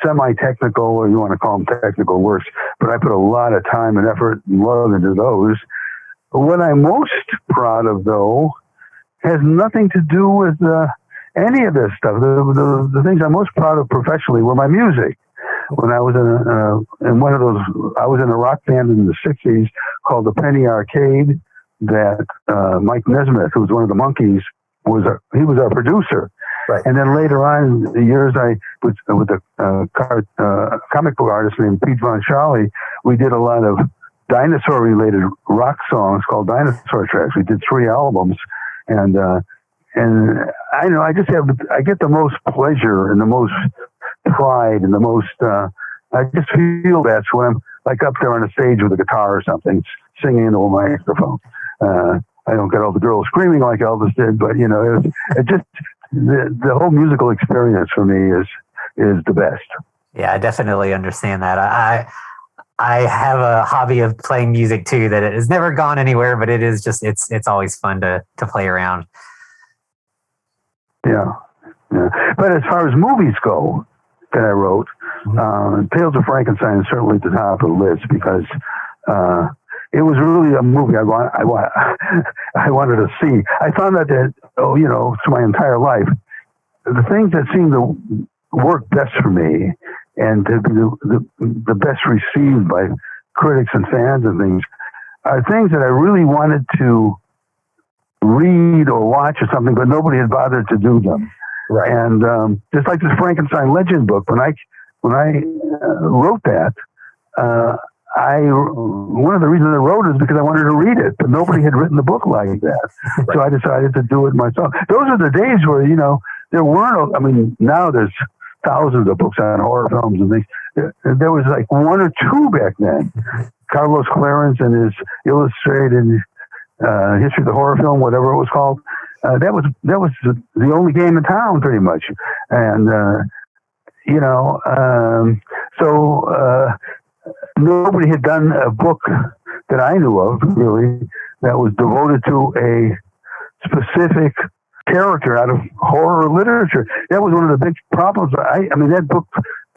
semi-technical, or you want to call them technical works, but I put a lot of time and effort and love into those. What I'm most proud of, though, has nothing to do with any of this stuff. The things I'm most proud of professionally were my music. When I was in one of those, I was in a rock band in the 60s called the Penny Arcade that Mike Nesmith, who was one of the Monkees, he was our producer. Right. And then later on in the years, I was with a comic book artist named Pete Von Charlie. We did a lot of dinosaur-related rock songs called Dinosaur Tracks. We did 3 albums, and I know I get the most pleasure and the most pride and the most. I just feel that's when I'm like up there on a stage with a guitar or something, singing into a microphone. I don't get all the girls screaming like Elvis did, but it just. The whole musical experience for me is the best. Yeah, I definitely understand that. I have a hobby of playing music too that it has never gone anywhere, but it is just it's always fun to play around. Yeah. But as far as movies go that I wrote, Tales of Frankenstein is certainly at the top of the list because it was really a movie I wanted to see. I found out that, through my entire life, the things that seemed to work best for me and to be the best received by critics and fans and things are things that I really wanted to read or watch or something, but nobody had bothered to do them. Right. And just like this Frankenstein Legend book, when I wrote that, one of the reasons I wrote it is because I wanted to read it, but nobody had written a book like that. Right. So I decided to do it myself. Those are the days where, there weren't, now there's thousands of books on horror films and things. There was like 1 or 2 back then. Carlos Clarence and his illustrated history of the horror film, whatever it was called. That was the only game in town pretty much. And, nobody had done a book that I knew of, really, that was devoted to a specific character out of horror literature. That was one of the big problems. That book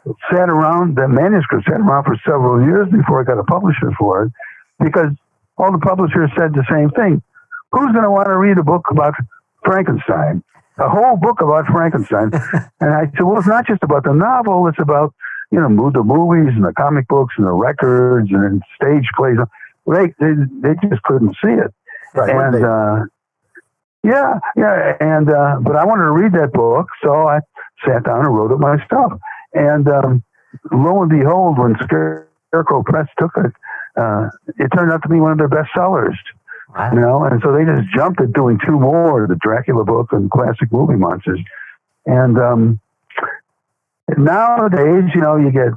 that manuscript sat around for several years before I got a publisher for it, because all the publishers said the same thing. Who's going to want to read a book about Frankenstein? A whole book about Frankenstein. And I said, well, it's not just about the novel, it's about the movies and the comic books and the records and stage plays. They just couldn't see it. Right. And but I wanted to read that book, so I sat down and wrote it myself. And lo and behold, when Scarecrow Press took it, it turned out to be one of their best sellers. Wow. And so they just jumped at doing 2 more, the Dracula Book and Classic Movie Monsters. And nowadays, you get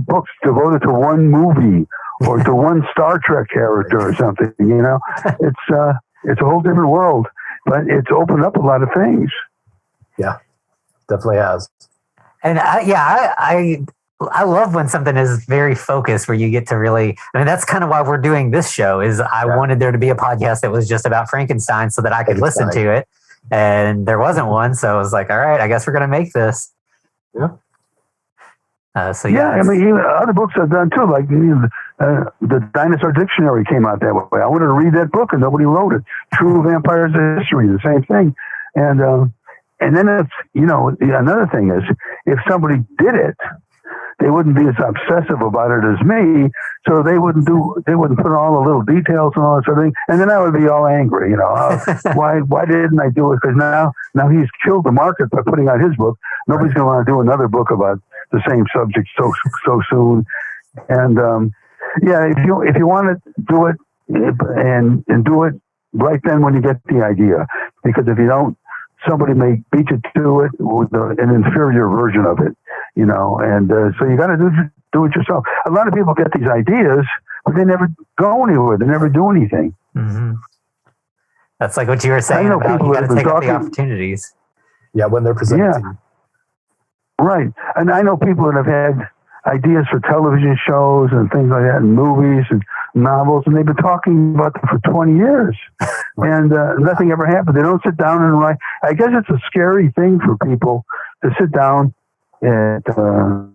books devoted to one movie or to one Star Trek character or something. It's a whole different world, but it's opened up a lot of things. Yeah, definitely has. And I love when something is very focused, where you get to really, that's kind of why we're doing this show, is I wanted there to be a podcast that was just about Frankenstein so that I could listen to it. And there wasn't one. So I was like, all right, I guess we're going to make this. Yeah. Even other books I've done too, like the Dinosaur Dictionary came out that way. I wanted to read that book and nobody wrote it. True Vampires History, the same thing. And then it's, another thing is, if somebody did it, they wouldn't be as obsessive about it as me. So they wouldn't put all the little details and all that sort of thing. And then I would be all angry, why didn't I do it? Because now he's killed the market by putting out his book. Nobody's going to want to do another book about the same subject so soon. And if you want to do it and do it right then when you get the idea, because if you don't, somebody may beat you to it with an inferior version of it, and so you got to do it yourself. A lot of people get these ideas, but they never go anywhere. They never do anything. Mm-hmm. That's like what you were saying about you got to take up the opportunities. Yeah, when they're presented. Yeah. Right. And I know people that have had ideas for television shows and things like that, and movies and novels, and they've been talking about them for 20 years. And nothing ever happened. They don't sit down and write. I guess it's a scary thing for people to sit down at a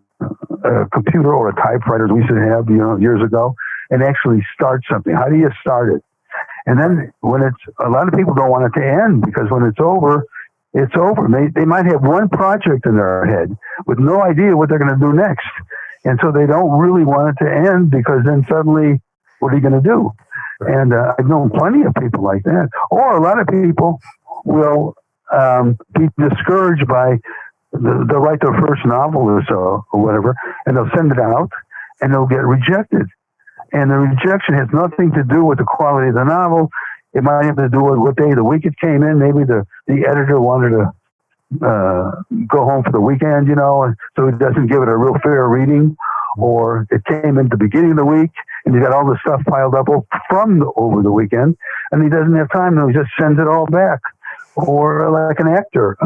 computer or a typewriter we used to have, years ago, and actually start something. How do you start it? And then when a lot of people don't want it to end, because when it's over, it's over. They might have one project in their head with no idea what they're going to do next. And so they don't really want it to end, because then suddenly, what are you going to do? And I've known plenty of people like that. Or a lot of people will be discouraged by, they'll write their first novel or so, or whatever, and they'll send it out, and they'll get rejected. And the rejection has nothing to do with the quality of the novel. It might have to do with what day of the week it came in. Maybe the editor wanted to go home for the weekend, so it doesn't give it a real fair reading. Or it came in the beginning of the week, and you got all the stuff piled up from over the weekend, and he doesn't have time, and he just sends it all back. Or like an actor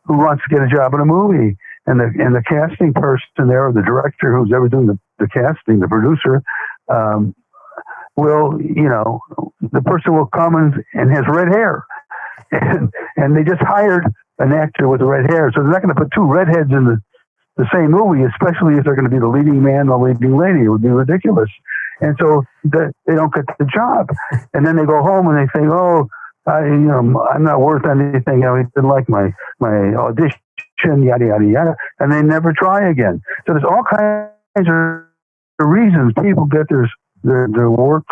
who wants to get a job in a movie, and the casting person there, or the director who's ever doing the casting, the producer, will, the person will come and has red hair, and they just hired an actor with red hair, so they're not going to put two redheads in the same movie, especially if they're going to be the leading man, the leading lady. It would be ridiculous. And so they don't get the job. And then they go home and they think, I'm not worth anything. He didn't like my audition, yada, yada, yada. And they never try again. So there's all kinds of reasons people get their work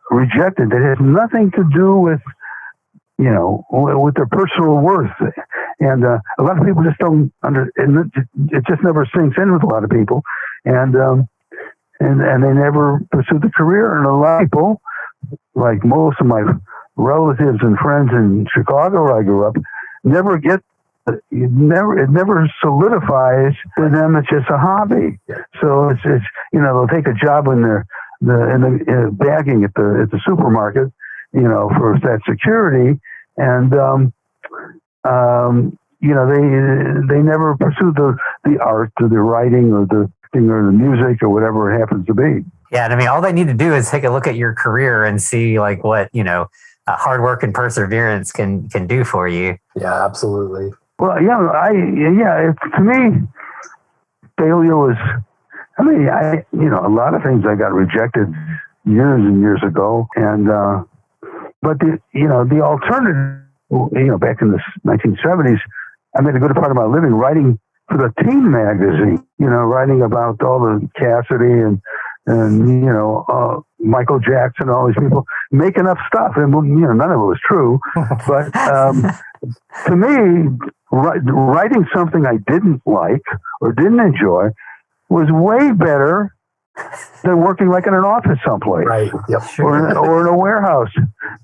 rejected that has nothing to do with, with their personal worth. And a lot of people just don't it just never sinks in with a lot of people. And they never pursue the career. And a lot of people, like most of my relatives and friends in Chicago where I grew up, it never solidifies for them. It's just a hobby. So it's they'll take a job when they're bagging at the supermarket, for that security, and they never pursue the art or the writing or the thing or the music or whatever it happens to be. Yeah, and all they need to do is take a look at your career and see like what hard work and perseverance can do for you. Yeah, absolutely. Well, to me, failure was. A lot of things I got rejected years and years ago, and but the alternative, back in the 1970s, I made a good part of my living writing for the teen magazine. Writing about all the Cassidy and Michael Jackson, all these people making up stuff, and none of it was true. But to me, writing something I didn't like or didn't enjoy was way better than working like in an office someplace, right? Yep. or in a warehouse.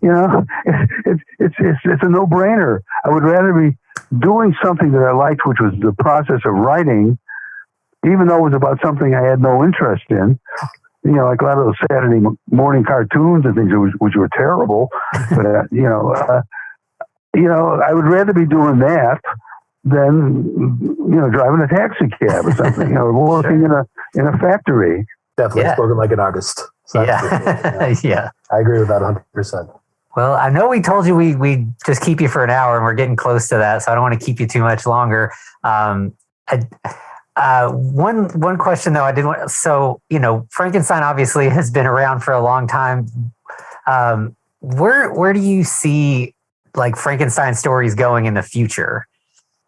It's a no-brainer. I would rather be doing something that I liked, which was the process of writing, even though it was about something I had no interest in. Like a lot of those Saturday morning cartoons and things, which were terrible. But I would rather be doing that than driving a taxi cab or something, or working in a factory. Definitely spoken like an artist. So Yeah. I agree with that 100%. Well, I know we told you we just keep you for an hour, and we're getting close to that, so I don't want to keep you too much longer. One question though, I did want. So Frankenstein obviously has been around for a long time. Where do you see like Frankenstein stories going in the future?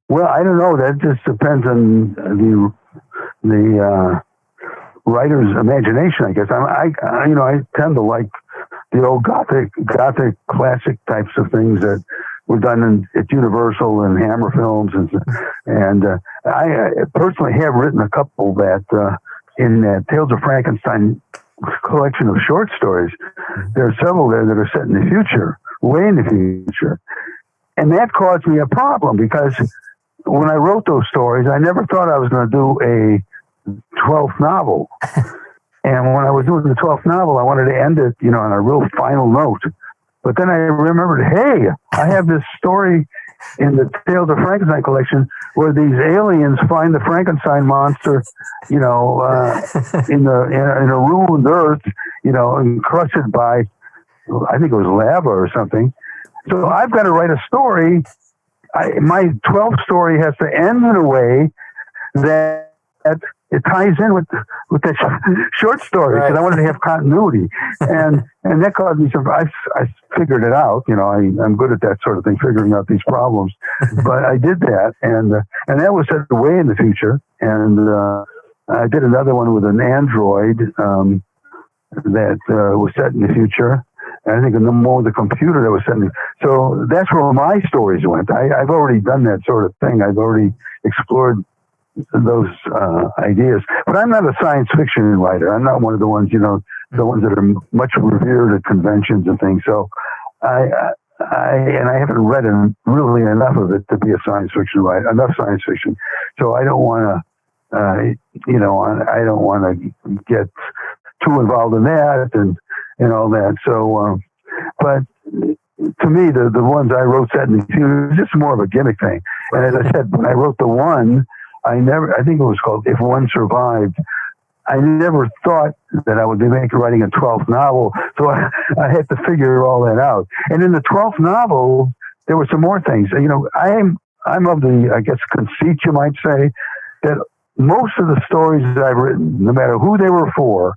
Well, I don't know. That just depends on the writer's imagination, I guess. I tend to like the old gothic classic types of things that were done at Universal and Hammer Films, and I personally have written a couple that in that Tales of Frankenstein collection of short stories. There are several there that are set in the future, way in the future, and that caused me a problem because when I wrote those stories, I never thought I was going to do a 12th novel. And when I was doing the 12th novel, I wanted to end it, on a real final note. But then I remembered, hey, I have this story in the Tales of Frankenstein collection where these aliens find the Frankenstein monster, in a ruined earth, encrusted by, I think it was lava or something. So I've got to write a story. My 12th story has to end in a way that it ties in with that short story, because I wanted to have continuity, and that caused me some. I figured it out. I'm good at that sort of thing, figuring out these problems. But I did that, and that was set way in the future. And I did another one with an android that was set in the future. And I think more with the computer that was set in. So that's where my stories went. I've already done that sort of thing. I've already explored those ideas, but I'm not a science fiction writer. I'm not one of the ones, the ones that are much revered at conventions and things. So I haven't read really enough of it to be a science fiction writer, enough science fiction. So I don't want to, I don't want to get too involved in that and all that. So, but to me, the ones I wrote set in the future is just more of a gimmick thing. And as I said, when I wrote the one, I think it was called If One Survived. I never thought that I would be writing a 12th novel, so I had to figure all that out. And in the 12th novel, there were some more things. I'm of the, I guess, conceit, you might say, that most of the stories that I've written, no matter who they were for,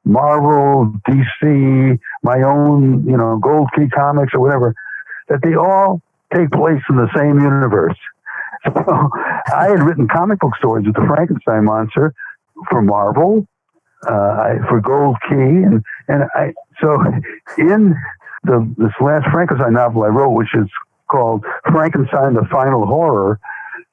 Marvel, DC, my own, Gold Key Comics or whatever, that they all take place in the same universe. So I had written comic book stories with the Frankenstein monster for Marvel, for Gold Key, so in this last Frankenstein novel I wrote, which is called Frankenstein: The Final Horror,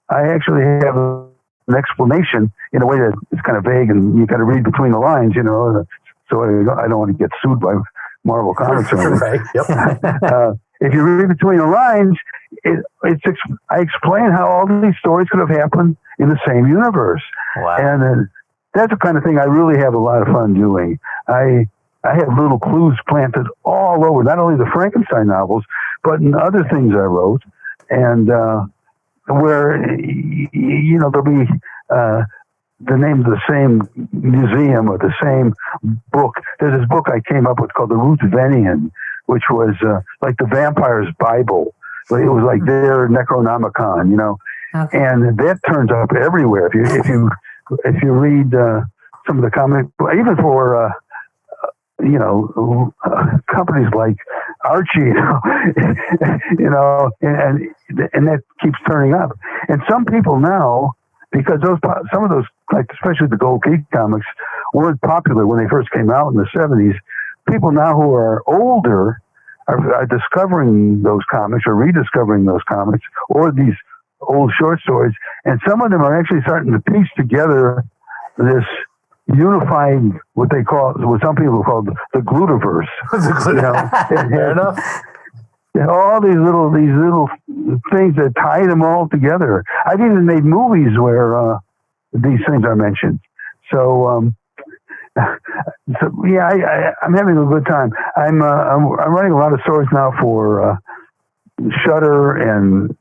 I actually have an explanation in a way that is kind of vague, and you got to read between the lines, so I don't want to get sued by Marvel Comics. Right. Yep. If you read between the lines, I explain how all these stories could have happened in the same universe. Wow. And that's the kind of thing I really have a lot of fun doing. I have little clues planted all over, not only the Frankenstein novels, but in other things I wrote. And where, there'll be the name of the same museum or the same book. There's this book I came up with called The Ruthvenian, which was like the vampire's Bible. But it was like their Necronomicon, Okay. And that turns up everywhere. If you read some of the comic, even for companies like Archie, and that keeps turning up. And some people now, because some of those, like especially the Gold Key comics, weren't popular when they first came out in the 70s. People now who are older are discovering those comics or rediscovering those comics or these old short stories, and some of them are actually starting to piece together this unified, what some people call the Glutiverse. Fair enough. All these little things that tie them all together. I've even made movies where these things I mentioned. So, I'm having a good time. I'm writing a lot of stories now for Shudder and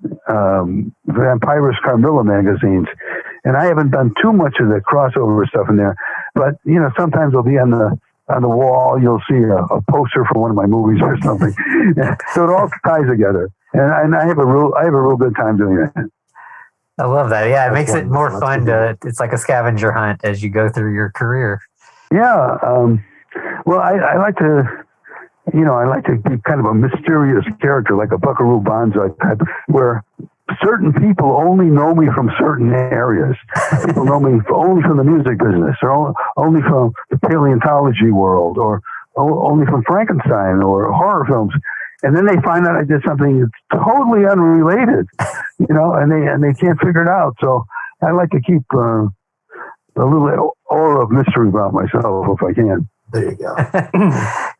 Vampirus Carmilla magazines, and I haven't done too much of the crossover stuff in there. But sometimes I'll be on the wall. You'll see a poster for one of my movies or something. So it all ties together, and I have a real good time doing that. I love that. Yeah, it makes it more fun it's like a scavenger hunt as you go through your career. Yeah. Well, I like to, I like to be kind of a mysterious character, like a Buckaroo Banzai type, where certain people only know me from certain areas. People know me only from the music business, or only from the paleontology world, or only from Frankenstein or horror films. And then they find out I did something that's totally unrelated, and they can't figure it out. So I like to keep a little aura of mystery about myself if I can. There you go.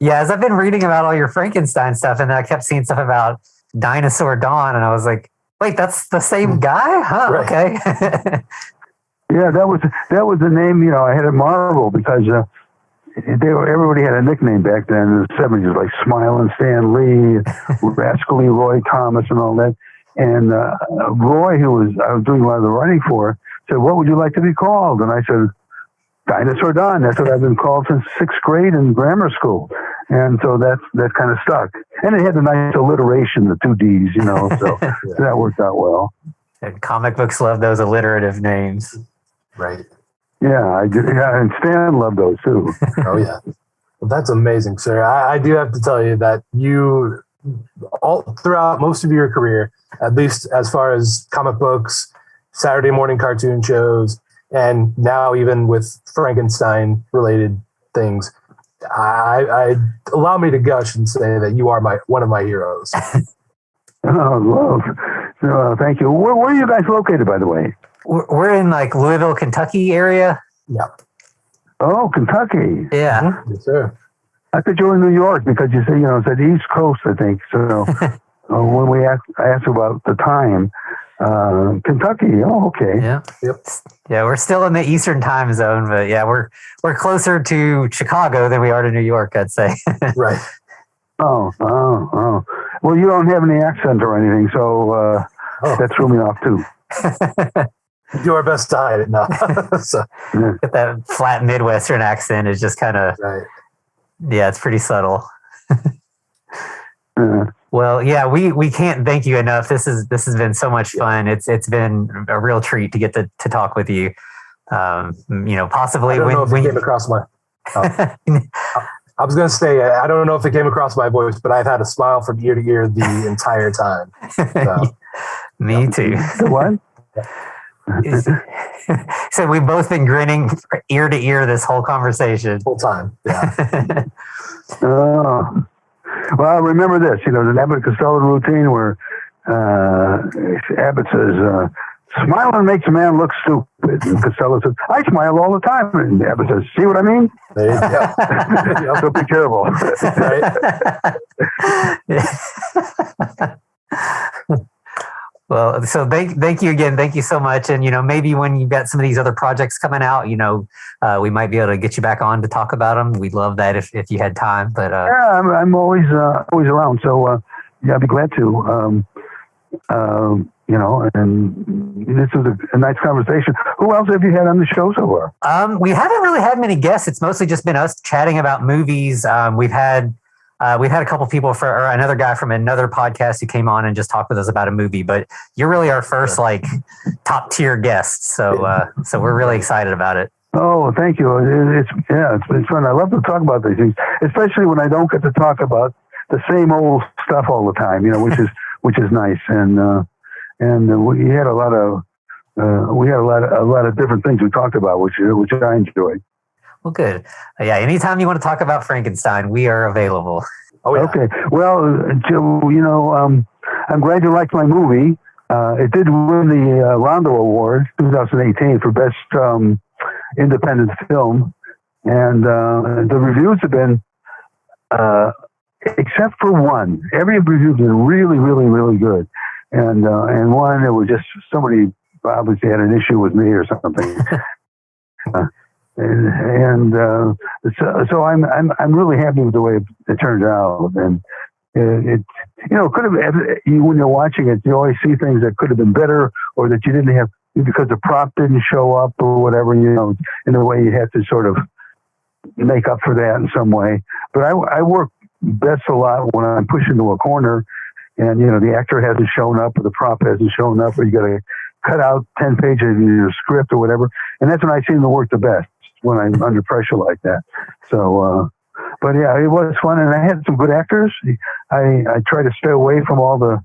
Yeah, as I've been reading about all your Frankenstein stuff, and then I kept seeing stuff about Dinosaur Dawn, and I was like, wait, that's the same guy? Huh, right. Okay. Yeah, that was the name, I had at Marvel, because everybody had a nickname back then in the 70s, like Smiling Stan Lee, Rascally Roy Thomas, and all that. And Roy, I was doing a lot of the writing for, said, "What would you like to be called?" And I said, "Dinosaur Don." That's what I've been called since 6th grade in grammar school. And so that kind of stuck. And it had the nice alliteration, the 2 Ds, so that worked out well. And comic books love those alliterative names. Right. Yeah, I did. Yeah, and Stan loved those too. Oh, yeah. Well, that's amazing, sir. I do have to tell you that you, all throughout most of your career, at least as far as comic books, Saturday morning cartoon shows, and now even with Frankenstein-related things, I allow me to gush and say that you are one of my heroes. Oh, well, thank you. Where are you guys located, by the way? We're in like Louisville, Kentucky area. Yeah. Oh, Kentucky. Yeah. Mm-hmm. Yes, sir. I thought you were in New York because you said, it's at the East Coast, I think. So when I asked about the time, Kentucky. Oh, okay. Yeah. Yep. Yeah, we're still in the Eastern time zone, but yeah, we're closer to Chicago than we are to New York, I'd say. Right. Oh. Well, you don't have any accent or anything, so that threw me off too. Do our best to hide it now. So, But that flat Midwestern accent is just kind of, right. Yeah, it's pretty subtle. Well, yeah, we can't thank you enough. This has been so much fun. It's been a real treat to get to talk with you. Possibly I don't know if it came across my. I was going to say, I don't know if it came across my voice, but I've had a smile from ear to ear the entire time. So. Me too. What? So we've both been grinning ear to ear this whole conversation. Whole time. Yeah. Well, remember this, the Abbott Costello routine where Abbott says, "Smiling makes a man look stupid." And Costello says, "I smile all the time." And Abbott says, "See what I mean?" There you go. So be careful. Right? Well, so thank you again. Thank you so much. And, maybe when you've got some of these other projects coming out, we might be able to get you back on to talk about them. We'd love that if you had time. But yeah, I'm always around. So yeah, I'd be glad to. And this was a nice conversation. Who else have you had on the show so far? We haven't really had many guests. It's mostly just been us chatting about movies. We've had a couple people or another guy from another podcast who came on and just talked with us about a movie, but you're really our first top tier guest. So we're really excited about it. Oh, thank you. It's fun. I love to talk about these things, especially when I don't get to talk about the same old stuff all the time, which is nice. And we had a lot of different things we talked about, which I enjoyed. Well, good. Yeah, anytime you want to talk about Frankenstein, we are available. Oh, yeah. Okay. Well, I'm glad you liked my movie. It did win the Rondo Award 2018 for Best Independent Film. And the reviews have been, except for one, every review has been really, really, really good. And one, it was just somebody obviously had an issue with me or something. So I'm really happy with the way it turned out, and it could have, when you're watching it, you always see things that could have been better, or that you didn't have because the prop didn't show up or whatever. In a way you had to sort of make up for that in some way. But I work best a lot when I'm pushed into a corner, and the actor hasn't shown up, or the prop hasn't shown up, or you got to cut out 10 pages of your script or whatever, and that's when I seem to work the best, when I'm under pressure like that. So, but yeah, it was fun, and I had some good actors. I try to stay away from all the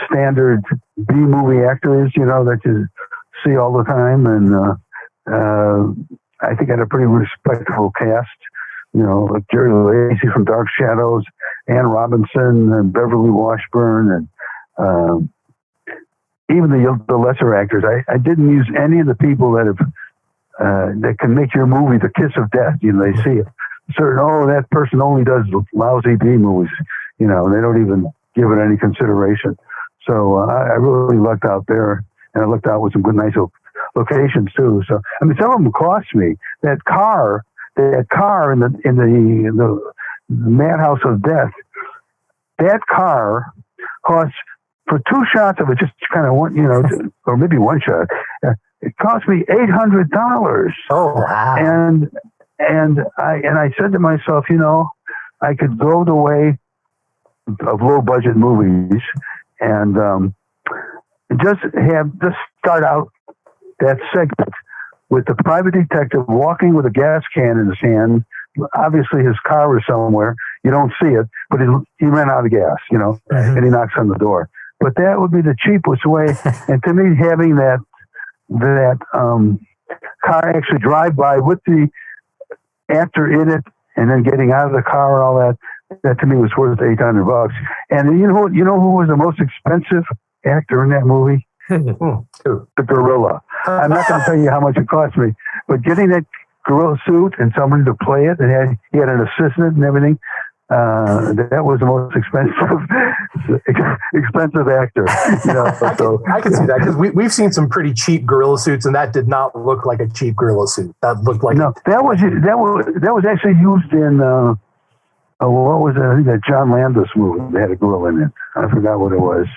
standard B-movie actors, that you see all the time, and I think I had a pretty respectable cast. Like Jerry Lacey from Dark Shadows, Ann Robinson, and Beverly Washburn, and even the lesser actors. I didn't use any of the people that can make your movie the kiss of death. They see it. That person only does lousy B movies. They don't even give it any consideration. So I really lucked out there, and I lucked out with some good, nice locations too. So some of them cost me. That car in the Madhouse of Death. That car cost, for 2 shots of it, just kind of one, or maybe 1 shot. It cost me $800. Oh wow! And I said to myself, I could go the way of low budget movies and just start out that segment with the private detective walking with a gas can in his hand. Obviously, his car was somewhere. You don't see it, but he ran out of gas, and he knocks on the door. But that would be the cheapest way. And to me, having that car actually drive by with the actor in it, and then getting out of the car and all that to me was worth $800. And you know who was the most expensive actor in that movie? The gorilla. I'm not going to tell you how much it cost me, but getting that gorilla suit and somebody to play it, and he had an assistant and everything. That was the most expensive actor. I can see that, because we've seen some pretty cheap gorilla suits, and that did not look like a cheap gorilla suit. That looked like that was actually used in what was it? I think that John Landis movie. They had a gorilla in it. I forgot what it was.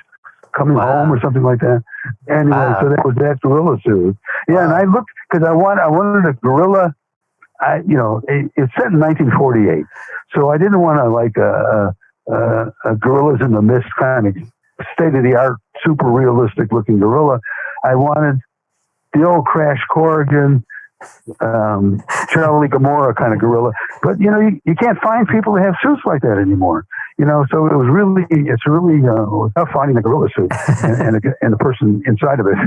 Coming Home or something like that. Anyway, so that was that gorilla suit. Yeah, and I looked because I wanted a gorilla. It's set in 1948, so I didn't want a Gorillas in the Mist kind of state of the art, super realistic looking gorilla. I wanted the old Crash Corrigan, Charlie Gomorrah kind of gorilla. But you can't find people that have suits like that anymore. So it's really tough finding a gorilla suit and the person inside of it.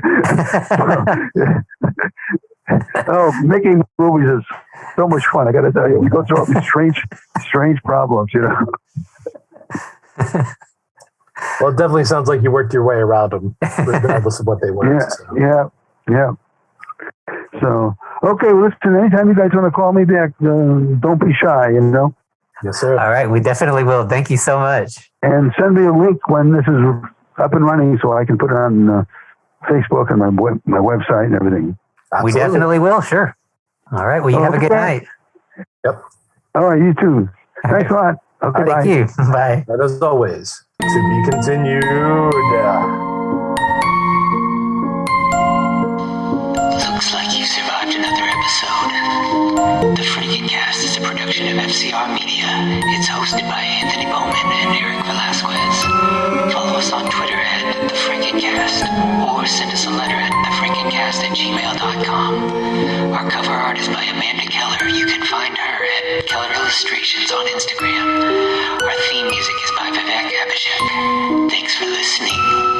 Making movies is so much fun. I got to tell you, we go through all these strange problems. Well, it definitely sounds like you worked your way around them, regardless of what they were. Yeah. So, okay, well, listen, anytime you guys want to call me back, don't be shy, Yes, sir. All right, we definitely will. Thank you so much. And send me a link when this is up and running so I can put it on Facebook and my website and everything. Absolutely. We definitely will, sure. All right, well, you have a good night. Yep. All right, you too. Thanks a lot. Okay, bye. Thank you. Bye. And as always, to be continued. Looks like you survived another episode. The Freaking Cast is a production of FCR Media. It's hosted by Anthony Bowman and Eric Velazquez. Follow us on Twitter at The Freaking Cast, or send us a letter at thefreakingcast@gmail.com. Our cover art is by Amanda Keller. You can find her at Keller Illustrations on Instagram. Our theme music is by Vivek Abhishek. Thanks for listening.